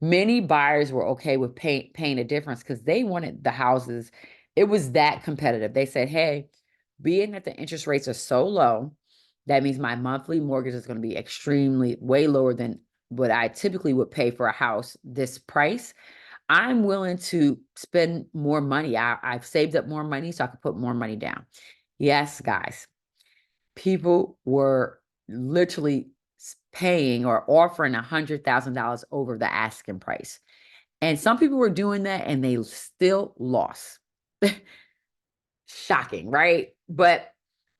Speaker 1: many buyers were okay with paying the difference because they wanted the houses. It was that competitive. They said, hey, being that the interest rates are so low, that means my monthly mortgage is going to be extremely way lower than what I typically would pay for a house this price. I'm willing to spend more money. I've saved up more money so I can put more money down. Yes, guys, people were literally paying or offering $100,000 over the asking price. And some people were doing that and they still lost. Shocking, right? But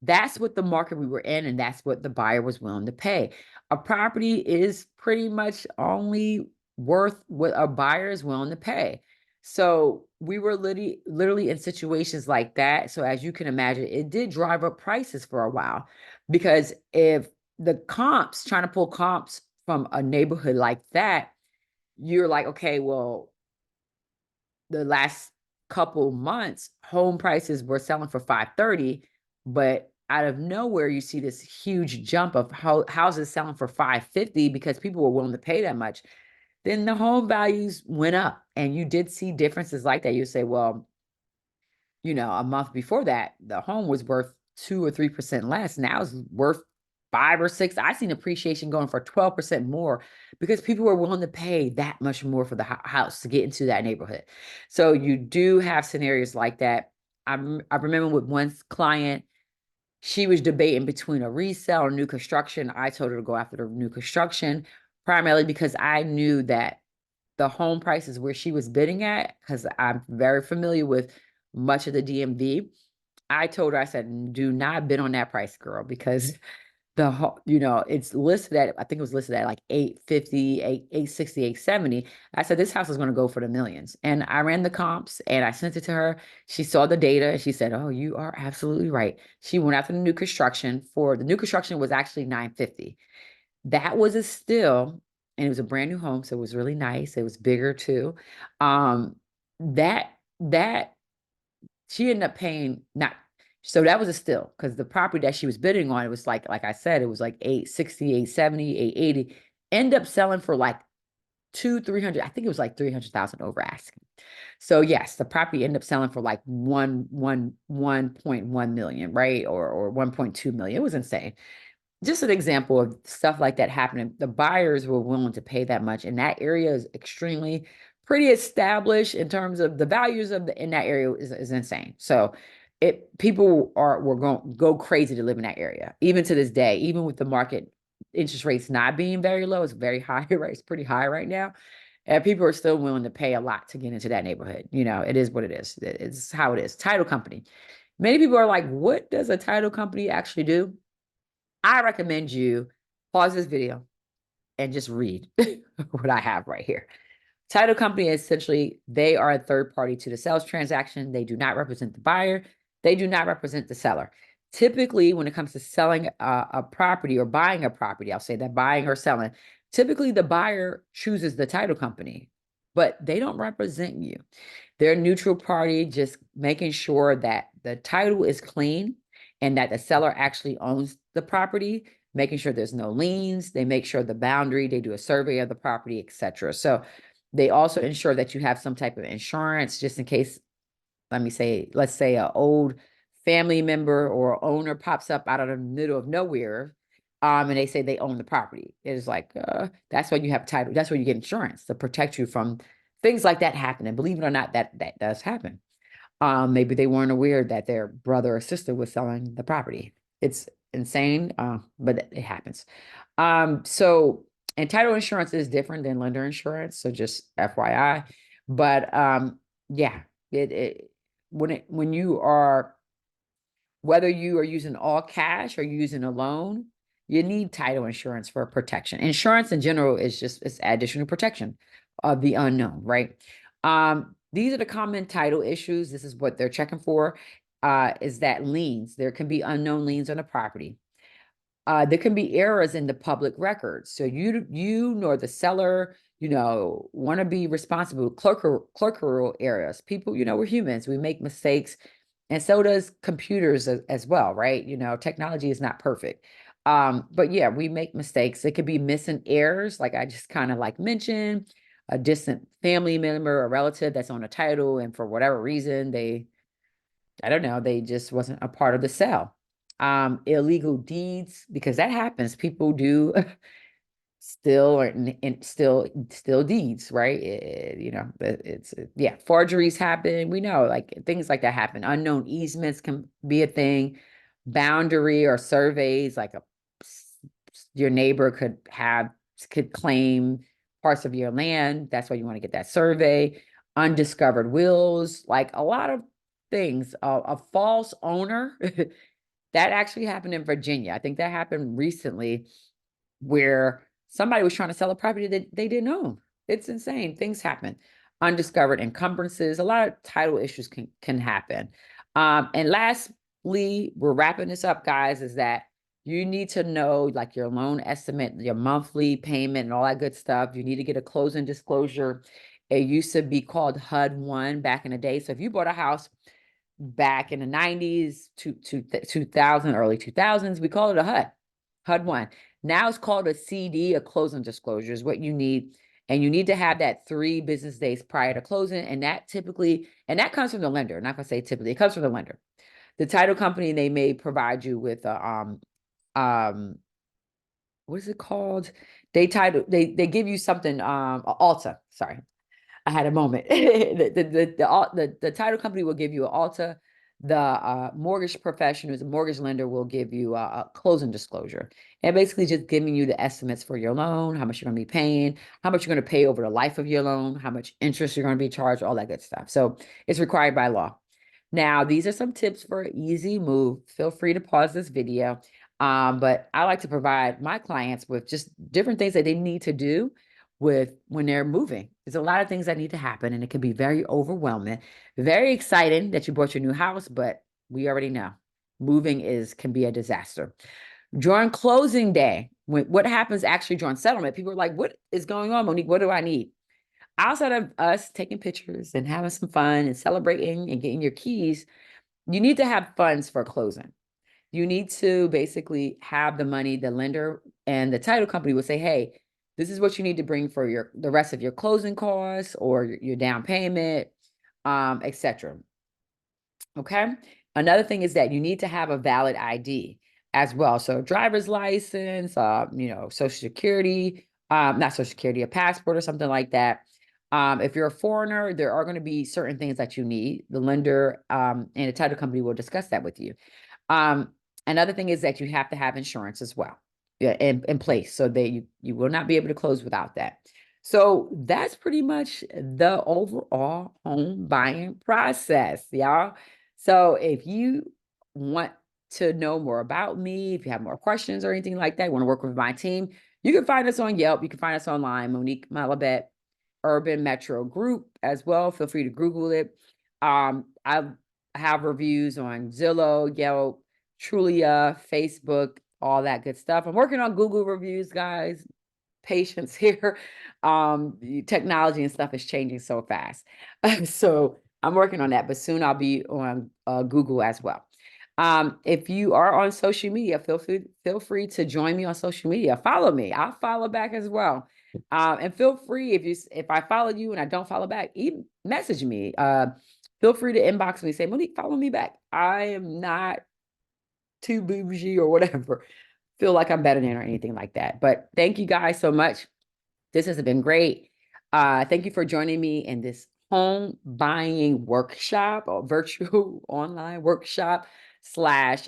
Speaker 1: that's what the market we were in, and that's what the buyer was willing to pay. A property is pretty much only worth what a buyer is willing to pay. So we were literally in situations like that. So as you can imagine, it did drive up prices for a while, because if the comps, trying to pull comps from a neighborhood like that, you're like, okay, well, the last couple months, home prices were selling for 530, but out of nowhere, you see this huge jump of houses selling for 550 because people were willing to pay that much. Then the home values went up, and you did see differences like that. You say, well, a month before that, the home was worth 2 or 3% less. Now it's worth 5 or 6. I seen appreciation going for 12% more because people were willing to pay that much more for the house to get into that neighborhood. So you do have scenarios like that. I remember with one client, she was debating between a resale or new construction. I told her to go after the new construction, primarily because I knew that the home prices where she was bidding at, because I'm very familiar with much of the DMV. I told her, I said, do not bid on that price, girl, because it's listed at, I think it was listed at like 850, 860, 870. I said, this house is going to go for the millions. And I ran the comps and I sent it to her. She saw the data and she said, oh, you are absolutely right. She went after the new construction. For the new construction was actually 950. That was a still, and it was a brand new home, so it was really nice. It was bigger too. That that she ended up paying not, so that was a still, because the property that she was bidding on, it was like I said, it was like 860, 870, 880. End up selling for like 300. I think it was like 300,000 over asking. So yes, the property ended up selling for like 1.1 million, right? Or 1.2 million. It was insane. Just an example of stuff like that happening. The buyers were willing to pay that much, and that area is extremely pretty established in terms of the values of in that area is insane. So people were going to go crazy to live in that area, even to this day, even with the market interest rates not being very low. It's very high, right? It's pretty high right now. And people are still willing to pay a lot to get into that neighborhood. It is what it is. It's how it is. Title company. Many people are like, what does a title company actually do? I recommend you pause this video and just read what I have right here. Title company, essentially, they are a third party to the sales transaction. They do not represent the buyer. They do not represent the seller. Typically, when it comes to selling a property or buying a property, I'll say that buying or selling, typically the buyer chooses the title company, but they don't represent you. They're a neutral party, just making sure that the title is clean and that the seller actually owns the property, making sure there's no liens. They make sure the boundary, they do a survey of the property, etc. So they also ensure that you have some type of insurance just in case, let's say an old family member or owner pops up out of the middle of nowhere, and they say they own the property. It's like, that's why you have title. That's where you get insurance to protect you from things like that happening. Believe it or not, that does happen. Maybe they weren't aware that their brother or sister was selling the property. It's insane, but it happens. So, and title insurance is different than lender insurance, so just FYI. But yeah, it when you are, whether you are using all cash or using a loan, you need title insurance for protection. Insurance in general is just it's additional protection of the unknown, right? These are the common title issues. This is what they're checking for. Is that liens? There can be unknown liens on a property. There can be errors in the public records. So you nor the seller, want to be responsible. Clerkerial errors. People, we're humans. We make mistakes, and so does computers as well, right? Technology is not perfect. But yeah, we make mistakes. It could be missing errors, like I just kind of like mentioned, a distant family member, a relative that's on a title, and for whatever reason, I don't know, they just wasn't a part of the sale. Illegal deeds, because that happens. People do still or and still deeds, right? Yeah, forgeries happen. We know, like, things like that happen. Unknown easements can be a thing. Boundary or surveys, like your neighbor could claim parts of your land. That's why you want to get that survey. Undiscovered wills, like a lot of things. A false owner that actually happened in Virginia. I think that happened recently, where somebody was trying to sell a property that they didn't own. It's insane. Things happen. Undiscovered encumbrances. A lot of title issues can happen. And lastly, we're wrapping this up, guys, is that you need to know, like, your loan estimate, your monthly payment, and all that good stuff. You need to get a closing disclosure. It used to be called HUD-1 back in the day. So if you bought a house back in the 90s to 2000, early 2000s, we call it a HUD-1. Now it's called a CD, a closing disclosure is what you need. And you need to have that 3 business days prior to closing. And that comes from the lender. Not gonna say typically, it comes from the lender. The title company, they may provide you with what is it called? They give you something, Alta. Sorry, I had a moment. The title company will give you an Alta. The mortgage professionals, the mortgage lender will give you a closing disclosure. And basically just giving you the estimates for your loan, how much you're going to be paying, how much you're going to pay over the life of your loan, how much interest you're going to be charged, all that good stuff. So it's required by law. Now, these are some tips for an easy move. Feel free to pause this video. But I like to provide my clients with just different things that they need to do when they're moving. There's a lot of things that need to happen, and it can be very overwhelming, very exciting that you bought your new house, but we already know moving can be a disaster. During closing day, what happens actually during settlement, people are like, what is going on, Monique? What do I need? Outside of us taking pictures and having some fun and celebrating and getting your keys, you need to have funds for closing. You need to basically have the money. The lender and the title company will say, hey, this is what you need to bring for the rest of your closing costs or your down payment, etc. Okay. Another thing is that you need to have a valid ID as well. So driver's license, Social Security, not Social Security, a passport or something like that. If you're a foreigner, there are going to be certain things that you need. The lender and the title company will discuss that with you. Another thing is that you have to have insurance as well, in place, so that you will not be able to close without that. So that's pretty much the overall home buying process, y'all. So if you want to know more about me, if you have more questions or anything like that, you want to work with my team, you can find us on Yelp. You can find us online, Monique Malabet Urban Metro Group as well. Feel free to Google it. I have reviews on Zillow, Yelp, Trulia, Facebook, all that good stuff. I'm working on Google reviews, guys. Patience here. Technology and stuff is changing so fast. So I'm working on that, but soon I'll be on Google as well. If you are on social media, feel free to join me on social media. Follow me. I'll follow back as well. And feel free if I follow you and I don't follow back, even message me. Feel free to inbox me. Say, Monique, follow me back. I am not too bougie or whatever. Feel like I'm better than or anything like that. But thank you guys so much. This has been great. Thank you for joining me in this home buying workshop or virtual online workshop slash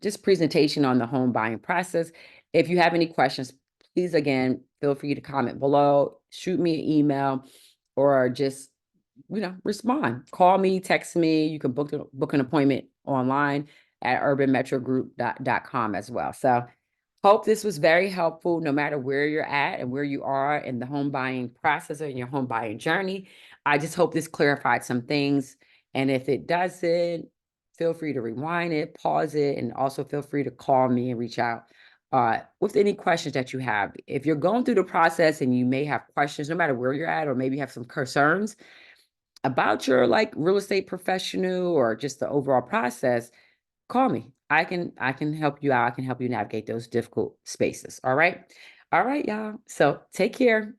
Speaker 1: just presentation on the home buying process. If you have any questions, please again feel free to comment below, shoot me an email, or just respond. Call me, text me. You can book an appointment online at urbanmetrogroup.com as well. So hope this was very helpful no matter where you're at and where you are in the home buying process or in your home buying journey. I just hope this clarified some things. And if it doesn't, feel free to rewind it, pause it, and also feel free to call me and reach out with any questions that you have. If you're going through the process and you may have questions, no matter where you're at, or maybe have some concerns about your like real estate professional or just the overall process, call me. I can help you out. I can help you navigate those difficult spaces. All right. All right, y'all. So take care.